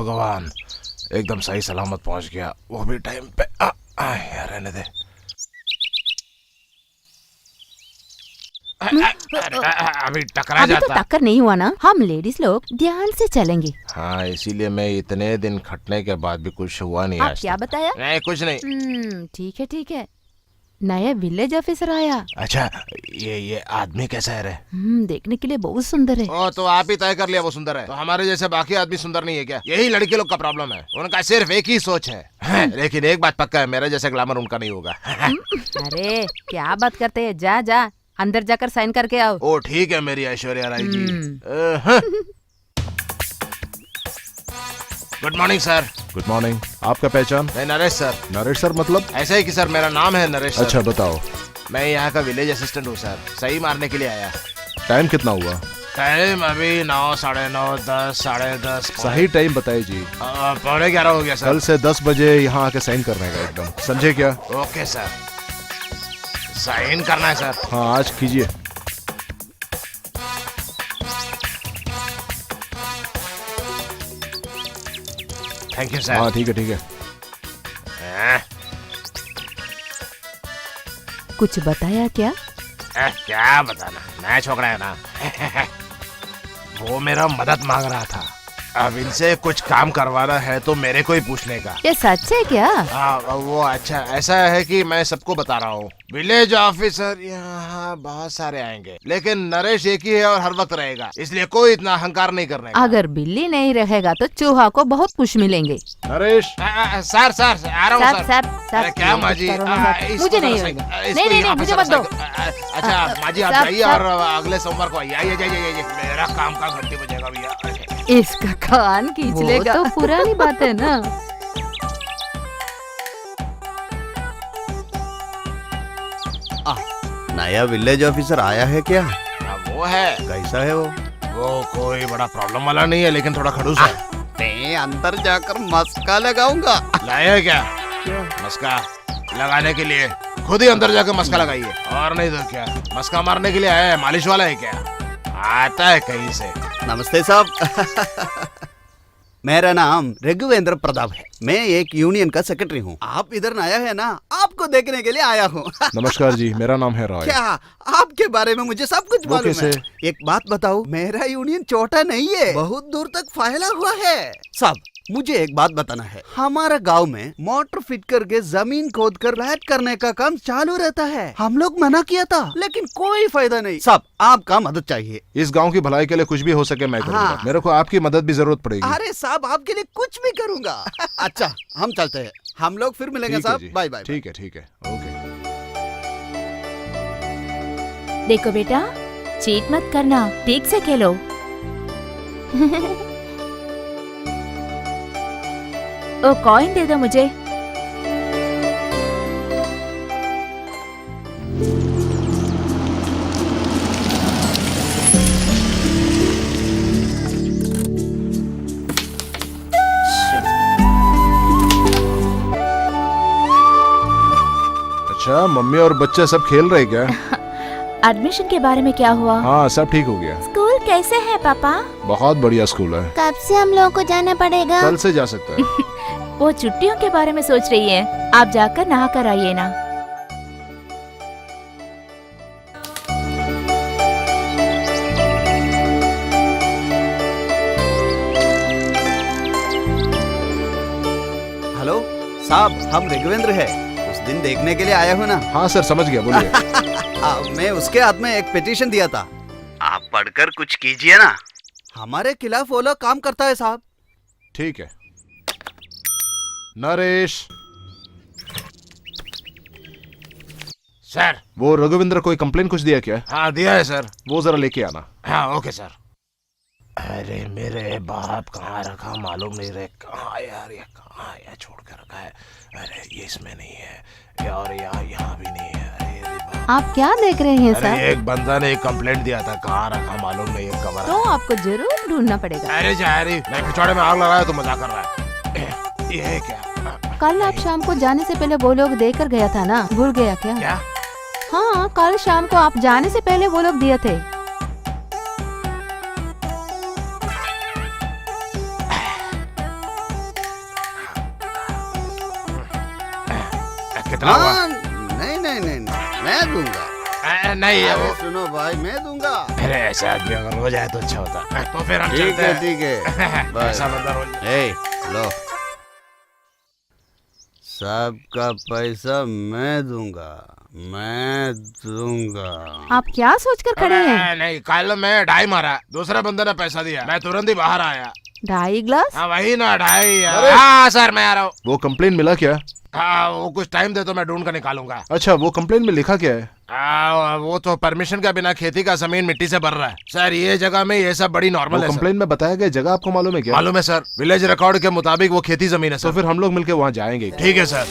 भगवान, एकदम सही सलामत पहुंच गया, वो भी टाइम पे। यार रहने दे। अभी टकरा अभी जाता। तो टक्कर नहीं हुआ ना, हम लेडीज लोग ध्यान से चलेंगे। हाँ, इसीलिए मैं इतने दिन खटने के बाद भी कुछ हुआ नहीं। आप आज क्या तक। बताया? नहीं, कुछ नहीं। ठीक है ठीक है। नया विलेज ऑफिसर आया। अच्छा, ये आदमी कैसा है रे? देखने के लिए बहुत सुंदर है। ओ, तो आप ही तय कर लिया वो सुंदर है, तो हमारे जैसे बाकी आदमी सुंदर नहीं है क्या? यही लड़के लोग का प्रॉब्लम है, उनका सिर्फ एक ही सोच है। लेकिन एक बात पक्का है, मेरे जैसे ग्लैमर उनका नहीं होगा। अरे क्या बात करते हैं, जा जा अंदर जाकर साइन करके आओ। ओ ठीक है मेरी Aishwarya Rai ji. Good morning sir. Good morning. आपका पहचान? मैं नरेश सर। नरेश सर मतलब? ऐसा ही कि सर मेरा नाम है नरेश सर। अच्छा बताओ। मैं यहाँ का विलेज असिस्टेंट हूँ सर, सही मारने के लिए आया। टाइम कितना हुआ? टाइम अभी 9, 9:30, 10, 10:30। सही टाइम बताइए जी। 11:15 हो गया सर। कल से 10 बजे यहाँ आके साइन करने का एकदम, समझे क्या? ओके सर, साइन करना है सर। हाँ आज कीजिए। Thank you sir. हाँ ठीक है ठीक है। कुछ बताया क्या? क्या बताना, नया छोकरा है ना। वो मेरा मदद मांग रहा था, अब इनसे कुछ काम करवाना है तो मेरे को ही पूछने का। ये सच है क्या? वो अच्छा ऐसा है कि मैं सबको बता रहा हूँ, विलेज ऑफिसर यहाँ बहुत सारे आएंगे, लेकिन नरेश एक ही है और हर वक्त रहेगा, इसलिए कोई इतना अहंकार नहीं करने का। अगर बिल्ली नहीं रहेगा तो चूहा को बहुत कुछ मिलेंगे। नरेश। सर सर आ रहा हूँ सर। सर क्या माँ जी, मुझे नहीं होगा। नहीं, मुझे मत दो। अच्छा माँ जी आप जाइए और अगले सोमवार को आइए। जाइए, मेरा काम का घंटी बजेगा भैया। इसका कान खींच लेगा। तो पुरानी बात है ना। नया विलेज ऑफिसर आया है क्या? वो है। कैसा है वो? वो कोई बड़ा प्रॉब्लम वाला नहीं है, लेकिन थोड़ा खड़ूस है। मैं अंदर जाकर मस्का लगाऊंगा। लाया क्या मस्का लगाने के लिए? खुद ही अंदर जाकर मस्का लगाइए, और नहीं तो क्या। मस्का मारने के लिए आया है, मालिश वाला है क्या? आता है कहीं से। नमस्ते साहब। मेरा नाम रघुवेंद्र प्रताप है, मैं एक यूनियन का सेक्रेटरी हूँ। आप इधर नया है ना, आपको देखने के लिए आया हूँ। नमस्कार जी, मेरा नाम है रॉय। क्या आपके बारे में मुझे सब कुछ मालूम है। एक बात बताओ, मेरा यूनियन छोटा नहीं है, बहुत दूर तक फैला हुआ है। साहब मुझे एक बात बताना है, हमारा गांव में मोटर फिट करके जमीन खोद कर राइट करने का काम चालू रहता है। हम लोग मना किया था, लेकिन कोई फायदा नहीं। साहब आपका मदद चाहिए। इस गांव की भलाई के लिए कुछ भी हो सके मैं करूंगा। हाँ। मेरे को आपकी मदद भी जरूरत पड़ेगी। अरे साहब आपके लिए कुछ भी करूंगा। अच्छा हम चलते हैं, हम लोग फिर मिलेंगे साहब। Bye bye. ठीक है ओके। देखो बेटा, चीट मत करना, ठीक से खेलो। ओ कॉइन दे दो मुझे। अच्छा मम्मी और बच्चे सब खेल रहे क्या? एडमिशन के बारे में क्या हुआ? हाँ सब ठीक हो गया। स्कूल कैसे है पापा? बहुत बढ़िया स्कूल है। कब से हम लोगों को जाना पड़ेगा? कल से जा सकता है। वो छुट्टियों के बारे में सोच रही है, आप जाकर नहा कर आइए ना। हेलो साहब, हम रघुवेंद्र है, उस दिन देखने के लिए आया हूँ ना। हाँ सर समझ गया, बोलिए। मैं उसके हाथ में एक पिटीशन दिया था, आप पढ़कर कुछ कीजिए ना। हमारे खिलाफ वो लोग काम करता है साहब। ठीक है। नरेश। सर वो रघुविंद्र कोई कंप्लेन कुछ दिया क्या? हाँ दिया है सर। वो जरा लेके आना। हाँ ओके सर। अरे मेरे बाप कहाँ रखा मालूम नहीं रहे। कहाँ यार, ये कहाँ है? छोड़ कर रखा है। अरे ये इसमें नहीं है, और यहाँ भी नहीं है। अरे आप क्या देख रहे हैं सर? एक बंदा ने एक कंप्लेंट दिया था, कहाँ रखा मालूम नहीं, एक कवर। तो आपको जरूर ढूंढना पड़ेगा। अरे जारी, मैं पिछवाड़े में आग लगाया तो मजाक कर रहा है। ये है क्या? कल आप शाम को जाने से पहले वो लोग देकर गया था ना, भूल गया क्या? क्या? हाँ कल शाम को आप जाने से पहले वो लोग दिए थे। कितना हुआ? नहीं नहीं नहीं नहीं, मैं दूंगा। नहीं है अरे वो। सुनो भाई, मैं दूंगा। अरे ऐसे आदमी अगर हो जाए तो अच्छा होता। तो फिर हम ठीक चलते है हैं। ठीक है। बाय। ऐसा बंदा रोज। ए, लो, सबका पैसा मैं दूंगा, मैं दूंगा। आप क्या सोचकर खड़े हैं? नहीं, कल मैं 2.5 मारा, दूसरे बंदे ने पैसा दिया, मैं तुरंत ही बाहर आया। 2.5 ग्लास? हाँ वही ना 2.5। हाँ सर मैं आ रहा हूँ। वो कंप्लेन मिला क्या? हाँ वो कुछ टाइम दे तो मैं ढूंढ कर निकालूंगा। अच्छा, वो कंप्लेन में लिखा क्या है? वो तो परमिशन का बिना खेती का जमीन मिट्टी से भर रहा है सर। ये जगह में ये सब बड़ी नॉर्मल वो है। कंप्लेन में बताया गया जगह आपको मालूम है क्या? मालूम है सर, विलेज रिकॉर्ड के मुताबिक वो खेती जमीन है तो सर। फिर हम लोग मिलके वहाँ जाएंगे। ठीक है सर।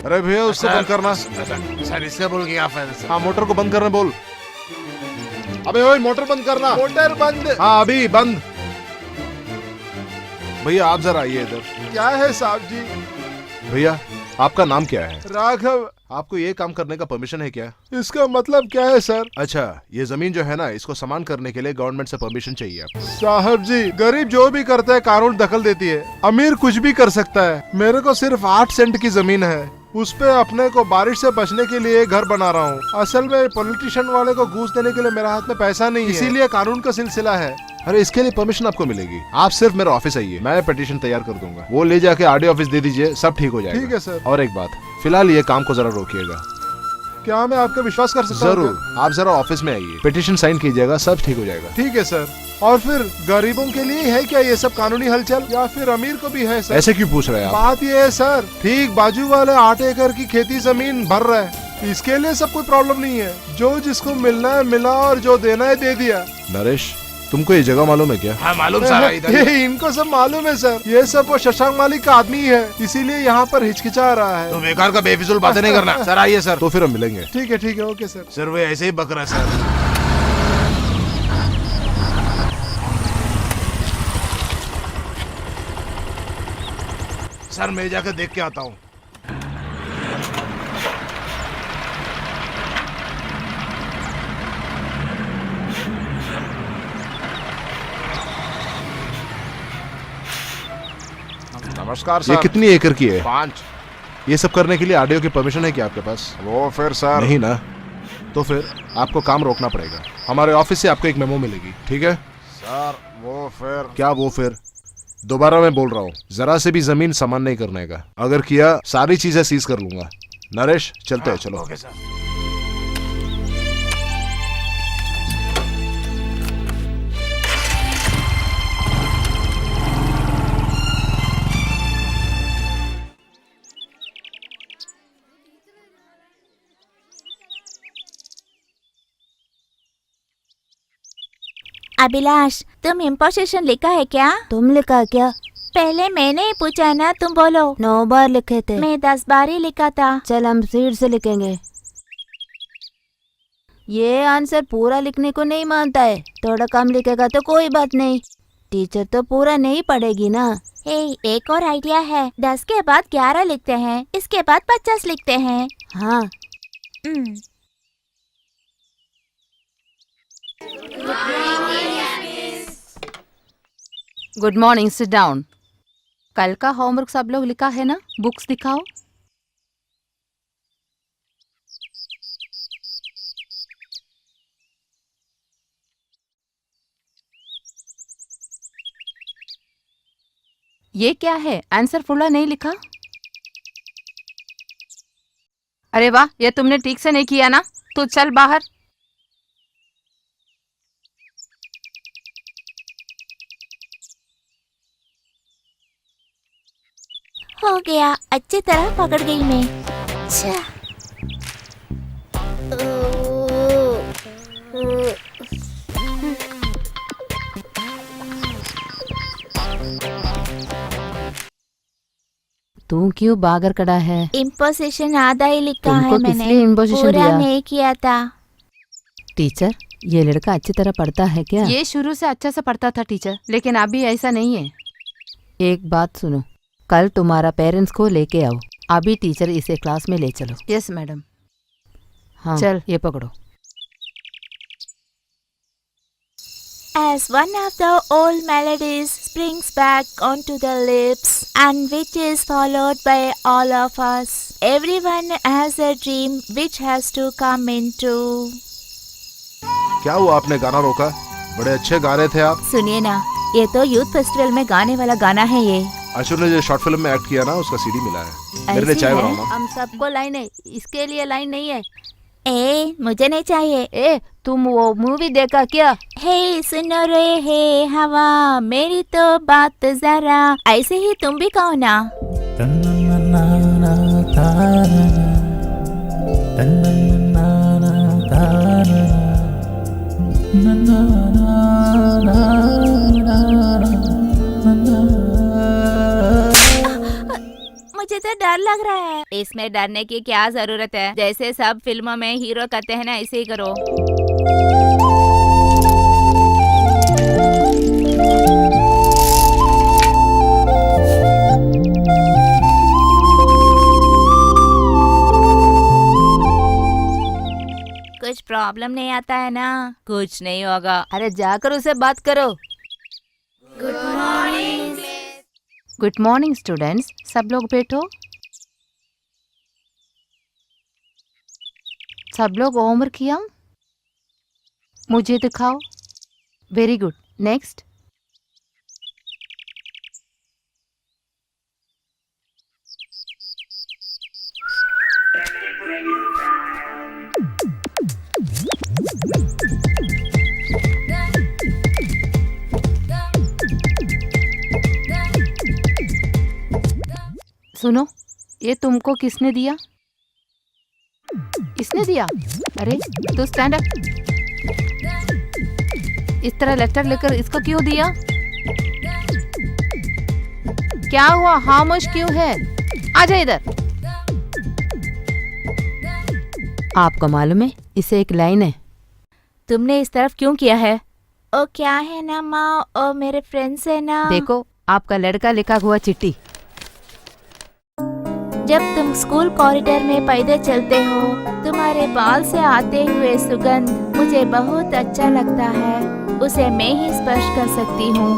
अरे भैया उसको बंद करना। सर इससे बोल के क्या फायदा सर? हाँ, मोटर को बंद करने बोल। अबे ओए, मोटर बंद करना। मोटर बंद। हाँ अभी बंद। भैया आप जरा आइए इधर। क्या है साहब जी? भैया आपका नाम क्या है? राघव। आपको ये काम करने का परमिशन है क्या? इसका मतलब क्या है सर? अच्छा, ये जमीन जो है ना, इसको सामान करने के लिए गवर्नमेंट से परमिशन चाहिए आपको। साहब जी, गरीब जो भी करता है कानून दखल देती है, अमीर कुछ भी कर सकता है। मेरे को सिर्फ 8 सेंट की जमीन है, उस पे अपने को बारिश से बचने के लिए घर बना रहा हूँ। असल में पॉलिटिशियन वाले को घूस देने के लिए मेरे हाथ में पैसा नहीं है, इसीलिए कानून का सिलसिला है। अरे इसके लिए परमिशन आपको मिलेगी, आप सिर्फ मेरे ऑफिस आइए, मैं पिटीशन तैयार कर दूंगा। वो ले जाके आरडीओ ऑफिस दे दीजिए, सब ठीक हो जाएगा। ठीक है सर। और एक बात, फिलहाल ये काम को जरा रोकिएगा। क्या मैं आपका विश्वास कर सकता हूँ? जरूर, आप जरा ऑफिस में आइए, पिटीशन साइन कीजिएगा, सब ठीक हो जाएगा। ठीक है सर। और फिर गरीबों के लिए है क्या ये सब कानूनी हलचल, या फिर अमीर को भी है सर? ऐसे क्यों पूछ रहे हैं आप? बात ये है सर, ठीक बाजू वाले 8 एकड़ की खेती जमीन भर रहा है, इसके लिए सब कोई प्रॉब्लम नहीं है। जो जिसको मिलना है मिला और जो देना है दे दिया। नरेश, तुमको ये जगह मालूम है क्या? हाँ मालूम सर। इधर ये इनको सब मालूम है सर, ये सब वो शशांक मालिक का आदमी है, इसीलिए यहाँ पर हिचकिचा रहा है। तो बेकार का बेफिजूल बातें नहीं करना। सर आइए सर। तो फिर हम मिलेंगे। ठीक है ओके सर। सर वो ऐसे ही बक रहा है सर। सर मैं जाकर देख के आता हूँ। नमस्कार सर। ये कितनी एकड़ की है? 5। ये सब करने के लिए आरडीओ की परमिशन है क्या आपके पास? वो फिर सर नहीं ना, तो फिर आपको काम रोकना पड़ेगा। हमारे ऑफिस से आपको एक मेमो मिलेगी, ठीक है सर वो फिर क्या? वो फिर दोबारा मैं बोल रहा हूँ, जरा से भी जमीन सामान नहीं करने का, अगर किया सारी चीजें सीज कर लूंगा। नरेश चलते हैं, चलो। Okay sir. अभिलाष, तुम इम्पोजिशन लिखा है क्या? तुम लिखा क्या? पहले मैंने ही पूछा ना, तुम बोलो। 9 बार लिखे थे। मैं 10 बार ही लिखा था। चल हम स्पीड से लिखेंगे। ये आंसर पूरा लिखने को नहीं मानता है, थोड़ा कम लिखेगा तो कोई बात नहीं, टीचर तो पूरा नहीं पढ़ेगी ना। एक और आइडिया है, 10 के बाद 11 लिखते हैं, इसके बाद 50 लिखते हैं। हाँ गुड मॉर्निंग, सिट डाउन। कल का होमवर्क सब लोग लिखा है ना? बुक्स दिखाओ। ये क्या है? आंसर पूरा नहीं लिखा? अरे वाह, ये तुमने ठीक से नहीं किया ना, तो चल बाहर। हो गया, अच्छी तरह पकड़ गई मैं। अच्छा। तू क्यों बागर कड़ा है? इम्पोजिशन आधा ही लिखा तुमको है किस मैंने, लिए imposition पूरा दिया? नहीं किया था। टीचर, ये लड़का अच्छी तरह पढ़ता है क्या? ये शुरू से अच्छा से पढ़ता था टीचर, लेकिन अभी ऐसा नहीं है। एक बात सुनो, कल तुम्हारा पेरेंट्स को लेके आओ, अभी टीचर इसे क्लास में ले चलो। Yes madam. हाँ चल, ये पकड़ो। As one of the old melodies springs back onto the lips and which is followed by all of us. Everyone has a dream which has to come into. क्या हुआ, आपने गाना रोका? बड़े अच्छे गा रहे थे आप। सुनिए ना, ये तो यूथ फेस्टिवल में गाने वाला गाना है ये। अशुर ने जो शॉर्ट फिल्म में एक्ट किया ना, उसका सीडी मिला है। मेरे लिए चाय बनाओ ना। हम सबको लाइन है, इसके लिए लाइन नहीं है। ए, मुझे नहीं चाहिए। ए, तुम वो मूवी देखा क्या? हे सुनो रे हे हवा, मेरी तो बात जरा, ऐसे ही तुम भी कहो ना। मुझे तो डर लग रहा है। इसमें डरने की क्या जरूरत है? जैसे सब फिल्मों में हीरो करते हैं ना, ऐसे ही करो। कुछ प्रॉब्लम नहीं आता है ना? कुछ नहीं होगा। अरे जाकर उसे बात करो। Good morning. Good morning students, सब लोग बैठो। सब लोग होमवर्क किया? मुझे दिखाओ। Very good, next. सुनो, ये तुमको किसने दिया? इसने दिया? अरे तो स्टैंड अप। इस तरह लेटर लेकर इसको क्यों दिया? क्या हुआ, खामोश क्यों है? आजा इधर। आपको मालूम है, इसे एक लाइन है। तुमने इस तरफ क्यों किया है? ओ क्या है ना माँ, ओ मेरे फ्रेंड्स है ना। देखो, आपका लड़का लिखा हुआ चिट्ठी। जब तुम स्कूल कॉरिडोर में पैदल चलते हो, तुम्हारे बाल से आते हुए सुगंध मुझे बहुत अच्छा लगता है। उसे मैं ही स्पर्श कर सकती हूँ।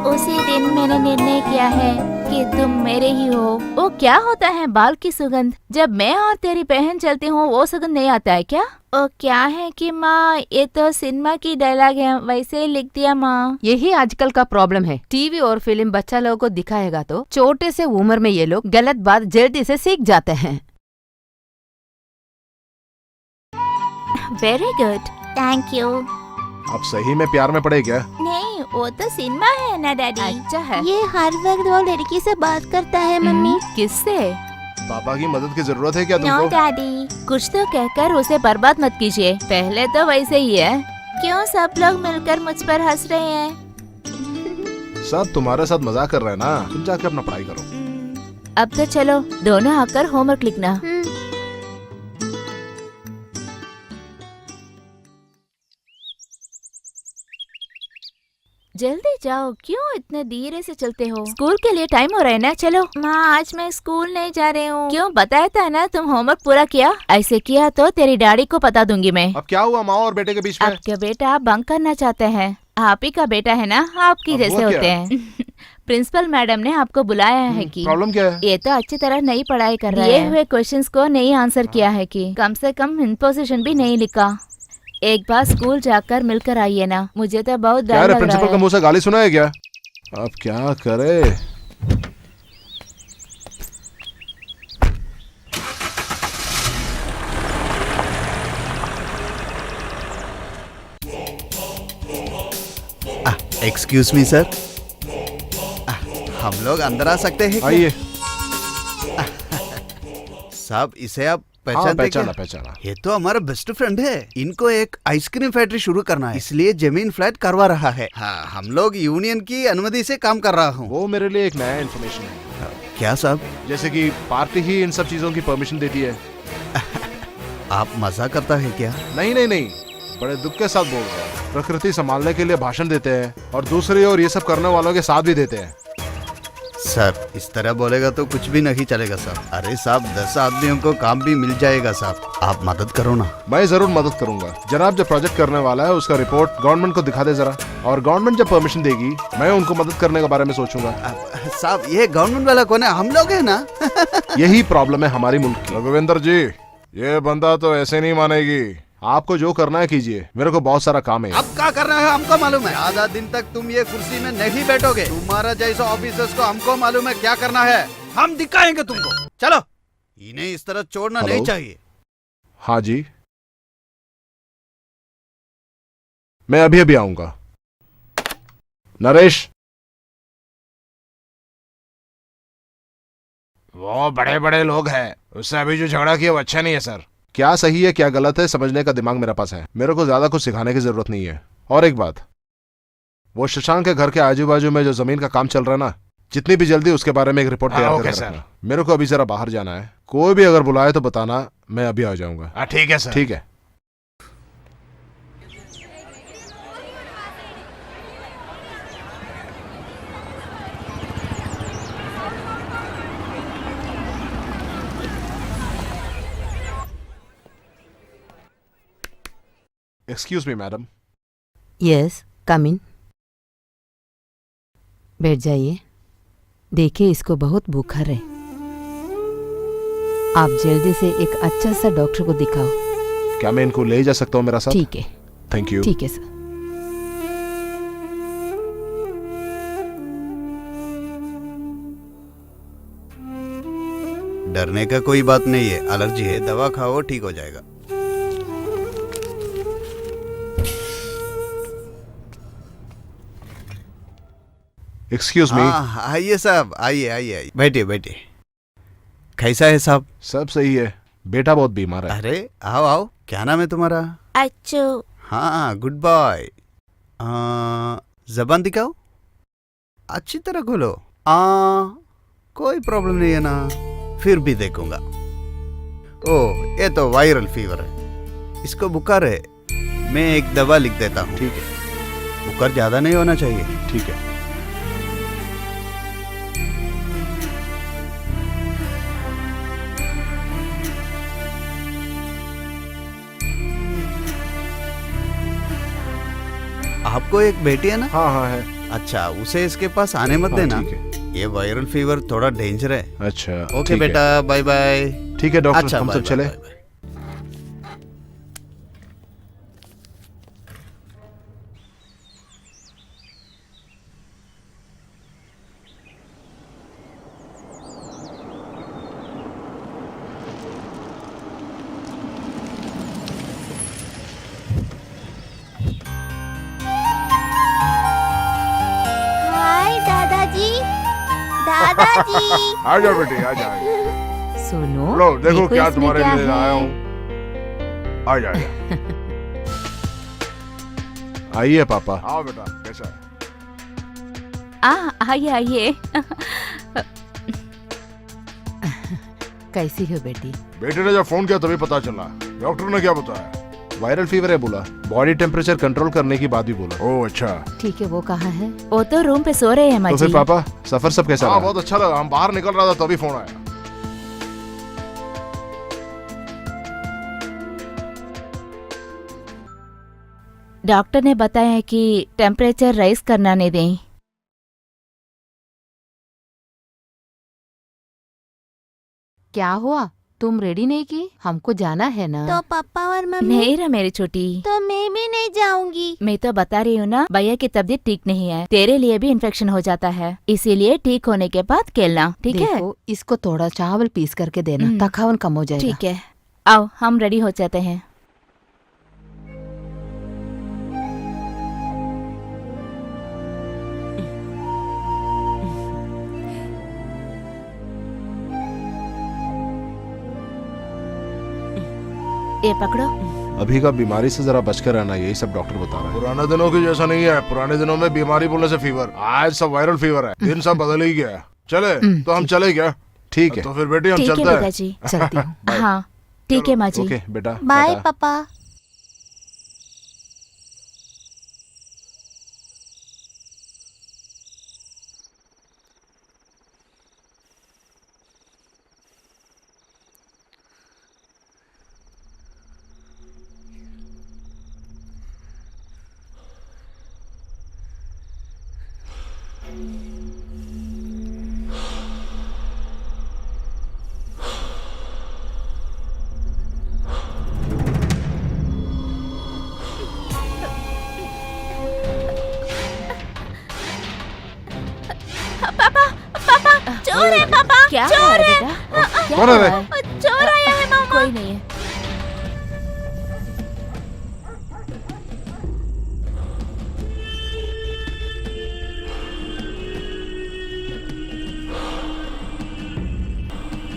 उसी दिन मैंने निर्णय किया है कि तुम मेरे ही हो। वो क्या होता है बाल की सुगंध? जब मैं और तेरी बहन चलती हूँ वो सुगंध नहीं आता है क्या? ओ क्या है कि माँ, ये तो सिनेमा की डायलॉग है, वैसे ही लिख दिया माँ। यही आजकल का प्रॉब्लम है। टीवी और फिल्म बच्चा लोगों को दिखाएगा तो छोटे से उम्र में ये लोग गलत बात जल्दी से सीख जाते हैं। Very good, thank you. आप सही में प्यार में पड़े क्या? नहीं, वो तो सिनेमा है ना डैडी। अच्छा है। ये हर वक्त वो लड़की से बात करता है मम्मी। किससे? पापा की मदद की जरूरत है क्या नो तुमको? डैडी। कुछ तो कहकर उसे बर्बाद मत कीजिए। पहले तो वैसे ही है। क्यों सब लोग मिलकर मुझ पर हंस रहे हैं? सब तुम्हारे साथ मजाक कर रहे हैं ना। तुम जाके अपना पढ़ाई करो। अब तो चलो, दोनों आकर होमवर्क लिखना। जल्दी जाओ, क्यों इतने धीरे से चलते हो? स्कूल के लिए टाइम हो रहा है ना, चलो। माँ, आज मैं स्कूल नहीं जा रही हूँ। क्यों, बताया था ना तुम होमवर्क पूरा किया। ऐसे किया तो तेरी डैडी को बता दूंगी मैं। अब क्या हुआ माँ और बेटे के बीच में? आपका बेटा बंक करना चाहते हैं। आप ही का बेटा है ना, आपकी अब जैसे हुआ होते हैं। प्रिंसिपल मैडम ने आपको बुलाया है कि प्रॉब्लम क्या है? ये तो अच्छी तरह नहीं पढ़ाई कर रहा है। दिए हुए क्वेश्चंस को नहीं आंसर किया है कि कम से कम इंपोजिशन भी नहीं लिखा। एक बार स्कूल जाकर मिलकर आइए ना, मुझे तो बहुत डर लग रहा प्रिंसिपल का है। मुंह से गाली सुना है क्या? अब क्या करे? एक्सक्यूज मी सर, हम लोग अंदर आ सकते हैं क्या? आइए। साहब, इसे आप हाँ, पहचानते पहचाना क्या? पहचाना। ये तो हमारा बेस्ट फ्रेंड है। इनको एक आइसक्रीम फैक्ट्री शुरू करना है, इसलिए जमीन फ्लैट करवा रहा है। हाँ, हम लोग यूनियन की अनुमति से काम कर रहा हूँ। वो मेरे लिए एक नया इन्फॉर्मेशन है। क्या साहब? जैसे कि पार्टी ही इन सब चीजों की परमिशन देती है। आप मजा करता है क्या? नहीं नहीं नहीं, बड़े दुख के साथ बोल रहा हूँ। प्रकृति संभालने के लिए भाषण देते हैं और दूसरी ओर ये सब करने वालों के साथ भी देते हैं। सर इस तरह बोलेगा तो कुछ भी नहीं चलेगा सर। अरे साहब 10 आदमियों को काम भी मिल जाएगा साहब, आप मदद करो ना। मैं जरूर मदद करूंगा जनाब। जो प्रोजेक्ट करने वाला है उसका रिपोर्ट गवर्नमेंट को दिखा दे जरा, और गवर्नमेंट जब परमिशन देगी मैं उनको मदद करने के बारे में सोचूंगा। साहब ये गवर्नमेंट वाला कौन है? हम लोग है ना। यही प्रॉब्लम है हमारी मुल्क की। रघुवेंद्र जी, ये बंदा तो ऐसे नहीं मानेगी। आपको जो करना है कीजिए, मेरे को बहुत सारा काम है। अब क्या करना है हमको मालूम है। आधा दिन तक तुम ये कुर्सी में नहीं बैठोगे। तुम्हारा जैसा ऑफिसर्स को हमको मालूम है क्या करना है, हम दिखाएंगे तुमको। चलो, इन्हें इस तरह छोड़ना हेलो? नहीं चाहिए। हाँ जी, मैं अभी अभी आऊंगा। नरेश, वो बड़े बड़े लोग हैं, उससे अभी जो झगड़ा किया वो अच्छा नहीं है सर। क्या सही है क्या गलत है समझने का दिमाग मेरे पास है। मेरे को ज्यादा कुछ सिखाने की जरूरत नहीं है। और एक बात, वो शशांक के घर के आजू बाजू में जो जमीन का काम चल रहा है ना, जितनी भी जल्दी उसके बारे में एक रिपोर्ट तैयार ओके कर सर। रखना। मेरे को अभी जरा बाहर जाना है। कोई भी अगर बुलाए तो बताना, मैं अभी आ जाऊंगा। ठीक है सर। ठीक है। Excuse me madam. यस, कम इन। बैठ जाइए। देखिए इसको बहुत बुखार है, आप जल्दी से एक अच्छा सा डॉक्टर को दिखाओ। क्या मैं इनको ले जा सकता हूँ मेरा साथ? ठीक है, थैंक यू। ठीक है सर। डरने का कोई बात नहीं है, एलर्जी है, दवा खाओ ठीक हो जाएगा। Excuse me. हाँ आइए साहब, आइए आइए आइए, बैठिए बैठिए। कैसा है साहब? सब सही है, बेटा बहुत बीमार है। अरे आओ आओ, क्या नाम है तुम्हारा? अच्छू। हाँ गुड बॉय। जबान दिखाओ, अच्छी तरह खोलो। कोई प्रॉब्लम नहीं है ना? फिर भी देखूंगा। ओह ये तो वायरल फीवर है, इसको बुखार है। मैं एक दवा लिख देता हूँ। ठीक है। बुखार ज्यादा नहीं होना चाहिए। ठीक है। आपको एक बेटी है ना? हाँ हाँ है। अच्छा, उसे इसके पास आने मत हाँ, देना। ठीक है। ये वायरल फीवर थोड़ा डेंजर है। अच्छा ओके ठीक है। बेटा, बाय बाय। ठीक है डॉक्टर, अच्छा हम बाय सब बाय, चले। Bye bye. हाय दादाजी। दादाजी। आ जाओ बेटी, आ जाओ। सुनो, लो देखो क्या इसमें तुम्हारे क्या लिए है। लाया हूँ। आ जाओ। आइए पापा। आओ बेटा, कैसा है? आइए आइए। कैसी हो बेटी? बेटे ने जब फोन किया तभी पता चला। डॉक्टर ने क्या बताया? वायरल फीवर है बोला, बॉडी टेम्परेचर कंट्रोल करने की बात भी बोला। ओह अच्छा। ठीक है, वो कहाँ है? वो तो रूम पे सो रहे हैं तो माजी। फिर पापा सफर सब कैसा हाँ रहा? बहुत अच्छा लगा, हम बाहर निकल रहा था तभी फोन आया। डॉक्टर ने बताया है कि टेम्परेचर राइज करना नहीं दें। क्या हुआ? तुम रेडी नहीं की? हमको जाना है ना। तो पापा और मम्मी? नहीं रहा मेरी छोटी। तो मैं भी नहीं जाऊंगी। मैं तो बता रही हूँ ना, भैया की तबीयत ठीक नहीं है, तेरे लिए भी इन्फेक्शन हो जाता है, इसीलिए ठीक होने के बाद खेलना, ठीक है? देखो, इसको थोड़ा चावल पीस करके देना, थकावन कम हो जाएगा। ठीक है, आओ हम रेडी हो जाते हैं। ये पकड़ो। अभी का बीमारी से जरा बचकर रहना, यही सब डॉक्टर बता रहा है। पुराने दिनों की जैसा नहीं है, पुराने दिनों में बीमारी बोलने से फीवर, आज सब वायरल फीवर है। दिन सब बदल ही गया। चले तो हम चले क्या? ठीक है। तो फिर बेटी हम ठीक है चलते हैं। पिताजी। चलती हूँ। हाँ ठीक है माँ जी। ओके बेटा, बाय टाटा। पापा। पापा पापा चोर है पापा, क्या चोर है है, बेटा? क्या कौन है रे? हुआ है? चोर आया है मामा। कोई नहीं है।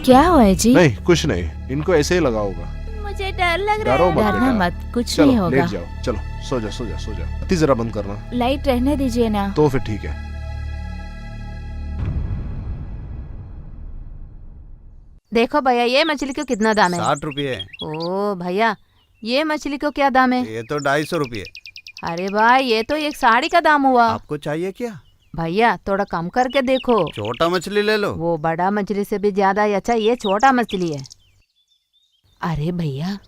क्या हुआ है जी? नहीं कुछ नहीं, इनको ऐसे ही लगा होगा। मुझे डर लग रहा डरो है। मत डरना बेटा। मत, कुछ चलो नहीं होगा। लेट जाओ, चलो सो जा सो जा सो जा। बत्ती जरा बंद करना। लाइट रहने दीजिए ना। तो फिर ठीक है। देखो भैया, ये मछली को कितना दाम है? 60 रुपये। ओ भैया, ये मछली को क्या दाम है? ये तो 250 रुपये। अरे भाई, ये तो एक साड़ी का दाम हुआ। आपको चाहिए क्या? भैया थोड़ा कम करके देखो। छोटा मछली ले लो। वो बड़ा मछली से भी ज्यादा ही अच्छा ये छोटा मछली है। अरे भैया,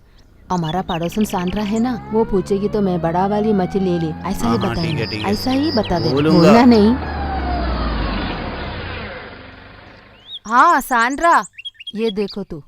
हमारा पड़ोसन सांड्रा है ना, वो पूछेगी तो मैं बड़ा वाली मछली ले ली, ऐसा ही हाँ, ठीक है, बताना, ठीक है। ऐसा ही बता दे, बोलूंगा। बोलना नहीं। हाँ सांड्रा, ये देखो तू।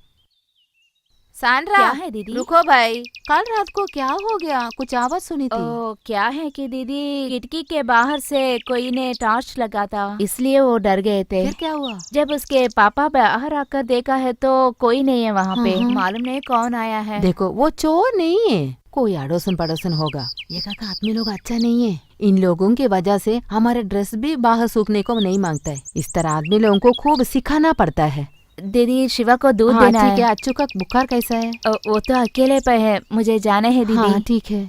सांड्रा, क्या है दीदी? रुको भाई, कल रात को क्या हो गया? कुछ आवाज सुनी थी। ओ, क्या है कि दीदी खिड़की के बाहर से कोई ने टॉर्च लगा था, इसलिए वो डर गए थे। फिर क्या हुआ? जब उसके पापा बाहर आकर देखा है तो कोई नहीं है वहाँ पे। हाँ। मालूम नहीं कौन आया है। देखो, वो चोर नहीं है, कोई अड़ोसन पड़ोसन होगा। ये काका आदमी लोग अच्छा नहीं है। इन लोगों की वजह से हमारे ड्रेस भी बाहर सूखने को नहीं मांगता है। इस तरह आदमी लोगों को खूब सिखाना पड़ता है। दीदी शिवा को दूध हाँ, देना ठीक है। है। अच्छू का बुखार कैसा है? वो तो अकेले पे है, मुझे जाने है दीदी। हाँ ठीक है।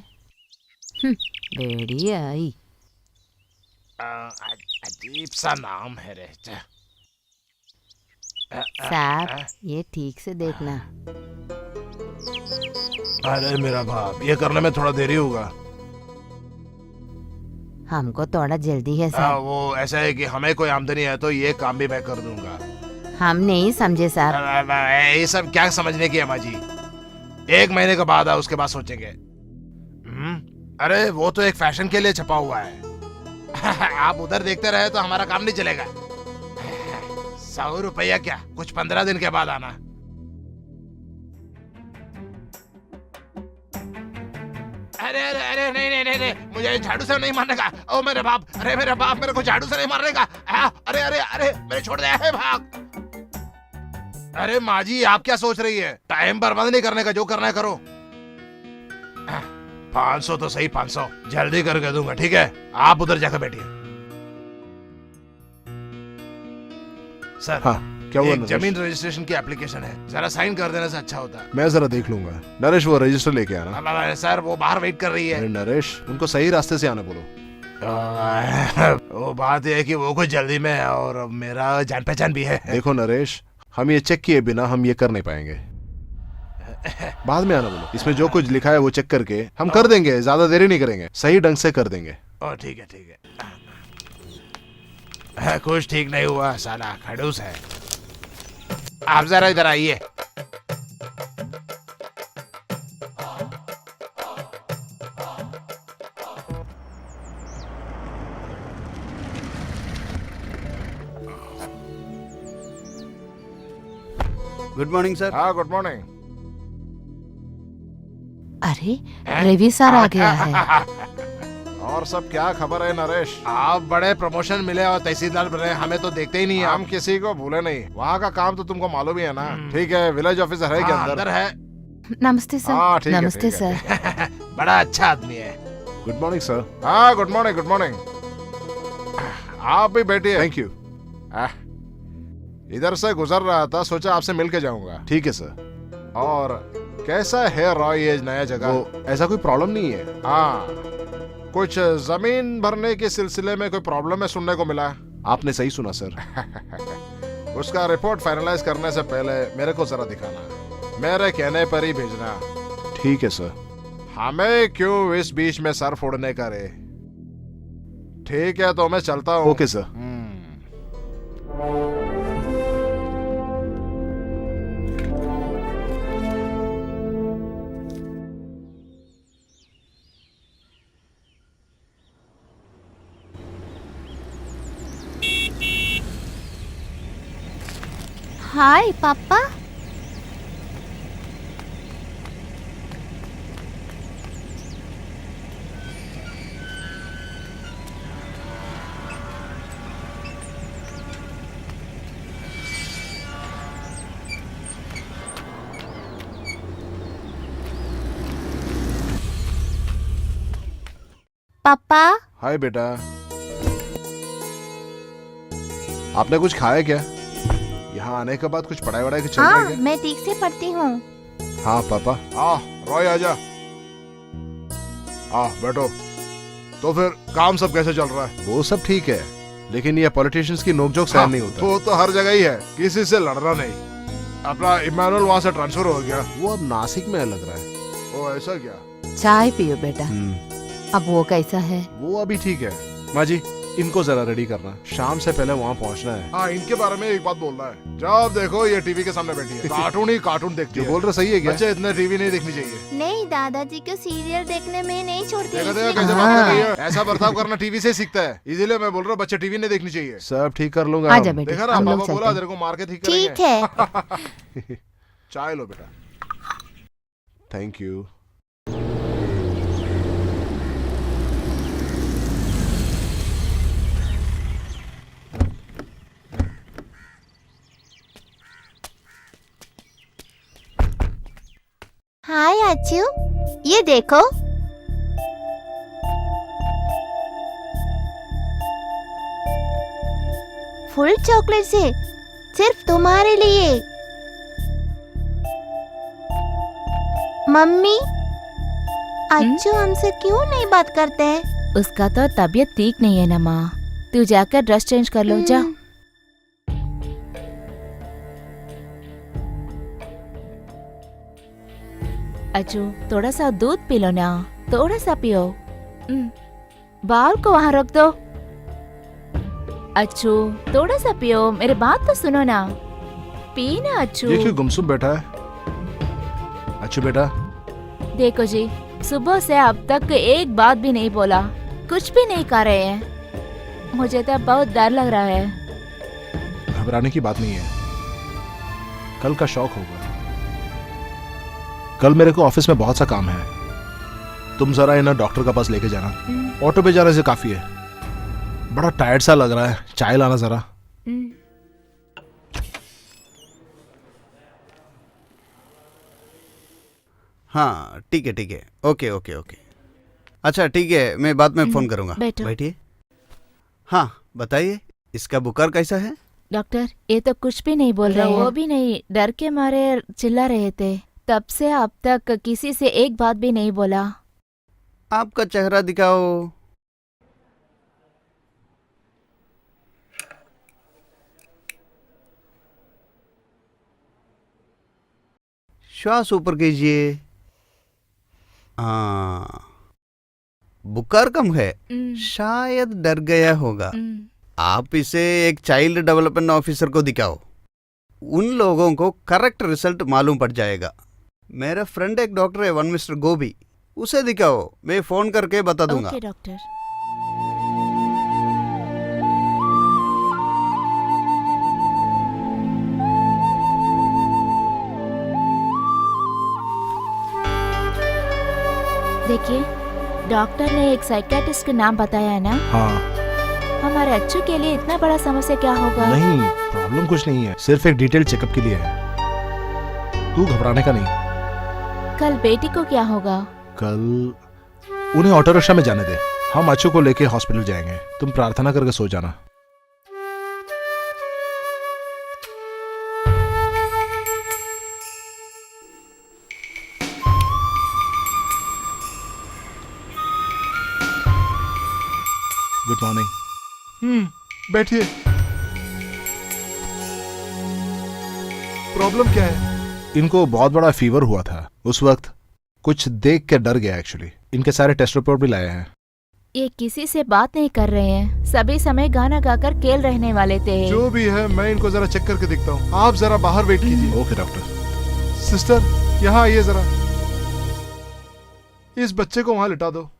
बेड़ी आई। अजीब सा नाम है रे। साहब, ये ठीक से देखना। अरे मेरा बाप, ये करने में थोड़ा देरी होगा। हमको थोड़ा जल्दी है साहब। वो ऐसा है कि हमें कोई आमदनी है तो ये काम भी मैं कर दूंगा। हम नहीं समझे साहब। ये सब क्या समझने की है माँ जी? 1 महीने के बाद उसके बाद सोचेंगे। अरे वो तो एक फैशन के लिए छपा हुआ है। आप उधर देखते रहे तो हमारा काम नहीं चलेगा। 100 रुपया क्या, कुछ 15 दिन के बाद आना। अरे अरे अरे नहीं नहीं नहीं नहीं, मुझे झाड़ू से नहीं मारने का। ओ मेरे बाप, अरे मेरे बाप, मेरे को झाड़ू से नहीं मारने का। अरे अरे अरे मेरे छोड़ दे, भाग। अरे माँ जी, आप क्या सोच रही है? टाइम बर्बाद नहीं करने का, जो करना है करो। 500 तो सही, 500 जल्दी करके दूंगा, ठीक है? आप उधर जाकर बैठिए। सर, हाँ क्या हुआ? एक जमीन रजिस्ट्रेशन की एप्लीकेशन है, जरा साइन कर देने से अच्छा होता। मैं जरा देख लूंगा। नरेश वो रजिस्टर लेके आना। सर वो बाहर वेट कर रही है। अरे नरेश, उनको सही रास्ते से आना बोलो। वो बात है कि वो कुछ जल्दी में है और मेरा जान पहचान भी है। देखो नरेश, हम ये चेक किए बिना हम ये कर नहीं पाएंगे। बाद में आना बोलो। इसमें जो कुछ लिखा है वो चेक करके हम कर देंगे, ज्यादा देरी नहीं करेंगे, सही ढंग से कर देंगे। ठीक है ठीक है। कुछ ठीक नहीं हुआ, साला खड़ूस है। आप जरा इधर आइए। Good morning sir. हाँ गुड मॉर्निंग। अरे रवि सर आ गया है। और सब क्या खबर है नरेश? आप बड़े प्रमोशन मिले और तहसीलदार बने, हमें तो देखते ही नहीं है। हम किसी को भूले नहीं, वहाँ का काम तो तुमको मालूम ही है ना। ठीक है, विलेज ऑफिसर है क्या अंदर है? नमस्ते सर। हाँ, ठीक है, नमस्ते ठीक है। सर। बड़ा अच्छा आदमी है। Good morning sir. हाँ गुड मॉर्निंग, गुड मॉर्निंग। आप भी बैठिए। Thank you. इधर से गुजर रहा था, सोचा आपसे मिल के जाऊंगा। ठीक है सर। और कैसा है रॉय ये नया जगह? ऐसा कोई प्रॉब्लम नहीं है। हाँ, कुछ जमीन भरने के सिलसिले में कोई प्रॉब्लम है सुनने को मिला। आपने सही सुना सर। उसका रिपोर्ट फाइनलाइज करने से पहले मेरे को जरा दिखाना, मेरे कहने पर ही भेजना। ठीक है सर। हमें क्यों इस बीच में सर फोड़ने का रे? ठीक है तो मैं चलता हूँ। Okay sir. हाय पापा। पापा हाय बेटा, आपने कुछ खाया क्या? यहाँ आने के बाद कुछ पढ़ाई वढ़ाई चल रहा है हाँ क्या? मैं ठीक से पढ़ती हूँ। हाँ पापा। रॉय आजा। बैठो। तो फिर काम सब कैसे चल रहा है? वो सब ठीक है, लेकिन ये पॉलिटिशियंस की नोकझोंक सहन नहीं होता। वो तो हर जगह ही है, किसी से लड़ना नहीं। अपना इमानुअल वहाँ से ट्रांसफर हो गया, वो अब नासिक में लग रहा है। ओ ऐसा क्या? चाय पियो बेटा। अब वो कैसा है? वो अभी ठीक है। माँ जी, इनको जरा रेडी करना, शाम से पहले वहाँ पहुँचना है। हाँ, इनके बारे में एक बात बोलना है। जब देखो ये टीवी के सामने बैठी है, कार्टून ही कार्टून देखती है। बोल रहे सही है क्या? बच्चे इतने टीवी नहीं देखनी चाहिए। नहीं, दादाजी को सीरियल देखने में नहीं छोड़ती। देखा कैसे बात कर रही है? ऐसा बर्ताव करना टीवी से सीखता है, इसीलिए मैं बोल रहा हूँ बच्चे टीवी नहीं देखनी चाहिए। सब ठीक कर लूंगा। आजा बेटा, देखा ना, हम लोग पापा बोला चलते तेरे को मार के ठीक ठीक करेंगे। है। चाय लो बेटा। Thank you. हाय अच्छू, ये देखो। फुल चॉकलेट से सिर्फ तुम्हारे लिए। मम्मी, अच्छू हमसे क्यों नहीं बात करते हैं? उसका तो तबीयत ठीक नहीं है ना माँ। तू जाकर ड्रेस चेंज कर लो, जा। अज्जू, थोड़ा सा दूध पी लो ना, थोड़ा सा पियो। बाल को वहाँ रख दो। अच्छू, थोड़ा सा पियो, मेरी बात तो सुनो ना। पी ना अच्छू। ये क्यों गुमसुम बैठा है? अच्छू बेटा। देखो जी, सुबह से अब तक एक बात भी नहीं बोला, कुछ भी नहीं कर रहे हैं। मुझे तो बहुत डर लग रहा है। घबराने की बात नहीं है, कल का शौक होगा। कल मेरे को ऑफिस में बहुत सा काम है, तुम जरा इन्हें डॉक्टर का पास लेके जाना। ऑटो पे जाने से काफी है, बड़ा टायर्ड सा लग रहा है। चाय लाना जरा। हाँ ठीक है, ठीक है, ओके ओके ओके। अच्छा ठीक है, मैं बाद में फोन करूंगा। बैठो। बैठिए। हाँ बताइए, इसका बुखार कैसा है? डॉक्टर, ये तो कुछ भी नहीं बोल रहे हैं। वो भी नहीं, डर के मारे चिल्ला रहे थे। तब से अब तक किसी से एक बात भी नहीं बोला। आपका चेहरा दिखाओ। श्वास ऊपर कीजिए। हाँ, बुखार कम है, शायद डर गया होगा। आप इसे एक चाइल्ड डेवलपमेंट ऑफिसर को दिखाओ, उन लोगों को करेक्ट रिजल्ट मालूम पड़ जाएगा। मेरा फ्रेंड एक डॉक्टर है, वन मिस्टर गोभी, उसे दिखाओ, मैं फोन करके बता दूंगा। Okay doctor. देखिए, डॉक्टर ने एक साइकियाट्रिस्ट का नाम बताया है ना। हाँ। हमारे अच्छू के लिए इतना बड़ा समस्या क्या होगा? नहीं, प्रॉब्लम कुछ नहीं है, सिर्फ एक डिटेल चेकअप के लिए है। तू घबराने का नहीं। कल बेटी को क्या होगा? कल उन्हें ऑटो रिक्शा में जाने दे, हम अच्छू को लेके हॉस्पिटल जाएंगे। तुम प्रार्थना करके सो जाना। Good morning. बैठिए। प्रॉब्लम क्या है? इनको बहुत बड़ा फीवर हुआ था, उस वक्त कुछ देख के डर गया एक्चुअली। इनके सारे टेस्ट रिपोर्ट भी लाए हैं। ये किसी से बात नहीं कर रहे हैं, सभी समय गाना गाकर खेल रहने वाले थे। जो भी है, मैं इनको जरा चेक करके देखता हूँ, आप जरा बाहर वेट कीजिए। Okay doctor. सिस्टर, यहाँ आइए जरा, इस बच्चे को वहां लिटा दो।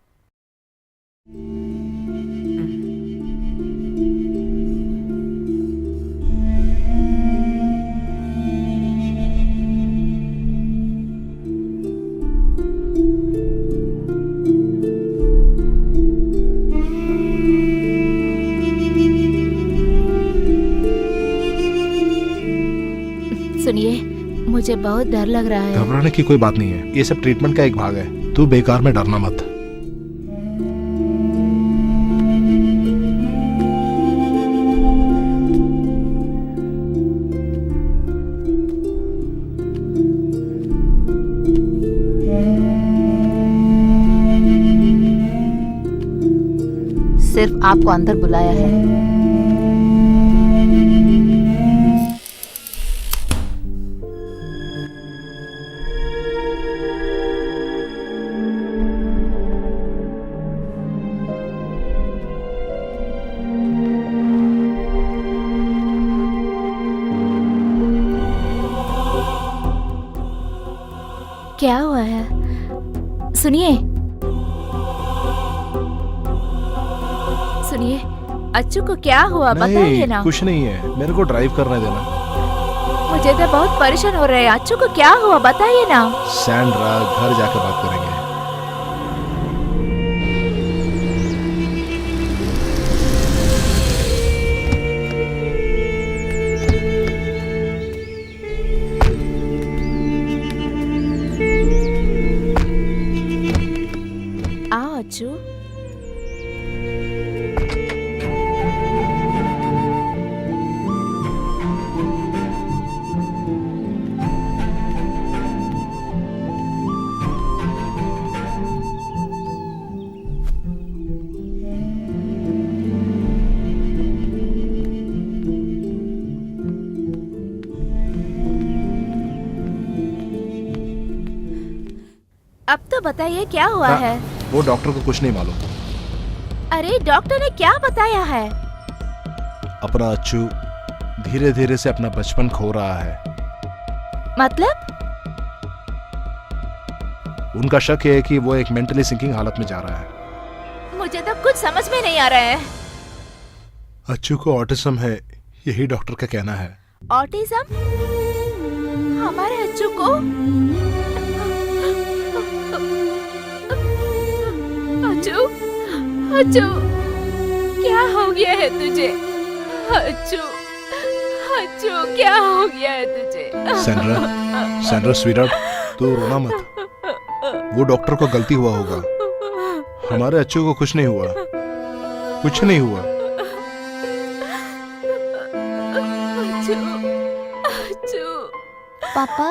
सुनिए, मुझे बहुत डर लग रहा है। घबराने की कोई बात नहीं है, ये सब ट्रीटमेंट का एक भाग है। तू बेकार में डरना मत। आपको अंदर बुलाया है। क्या हुआ है? सुनिए सुनिए, अच्छू को क्या हुआ बताइए ना। कुछ नहीं है, मेरे को ड्राइव करने देना। मुझे तो बहुत परेशान हो रहे हैं। अच्छू को क्या हुआ बताइए ना। सैंड्रा, घर जाकर बात करेंगे। आओ अच्छू। अब तो बताइए क्या हुआ हाँ। है। वो डॉक्टर को कुछ नहीं मालूम। अरे डॉक्टर ने क्या बताया है? अपना अच्छू धीरे धीरे से अपना बचपन खो रहा है। मतलब? उनका शक है कि वो एक मेंटली सिंकिंग हालत में जा रहा है। मुझे तो कुछ समझ में नहीं आ रहा है। अच्छू को ऑटिज्म है, यही डॉक्टर का कहना है। ऑटिज्म? हमारे अच्छू को? अच्छू, अच्छू, क्या हो गया है तुझे? अच्छू, अच्छू, क्या हो गया है तुझे? सैंड्रा, सैंड्रा स्वीटहार्ट, तू रोना मत। वो डॉक्टर को गलती हुआ होगा। हमारे अच्छू को कुछ नहीं हुआ, कुछ नहीं हुआ। अच्छू, अच्छू। पापा,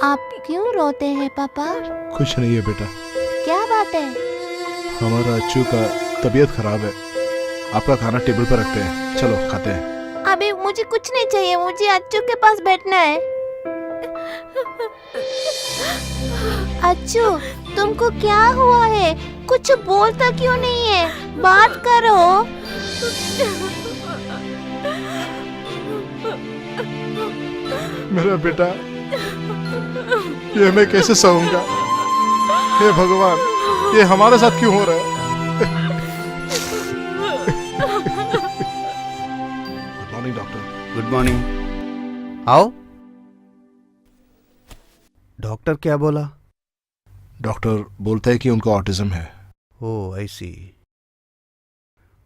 आप क्यों रोते हैं पापा? कुछ नहीं है बेटा, क्या बात है? हमारा अच्छू का तबीयत खराब है। आपका खाना टेबल पर रखते हैं, चलो खाते हैं। अभी मुझे कुछ नहीं चाहिए, मुझे अच्छू के पास बैठना है। अच्छू, तुमको क्या हुआ है? कुछ बोलता क्यों नहीं है? बात करो। मेरा बेटा, ये मैं कैसे सहूंगा? हे भगवान, ये हमारे साथ क्यों हो रहा है? Good morning doctor. Good morning. आओ। डॉक्टर क्या बोला? डॉक्टर बोलते हैं कि उनको ऑटिज्म है। ओह आई सी।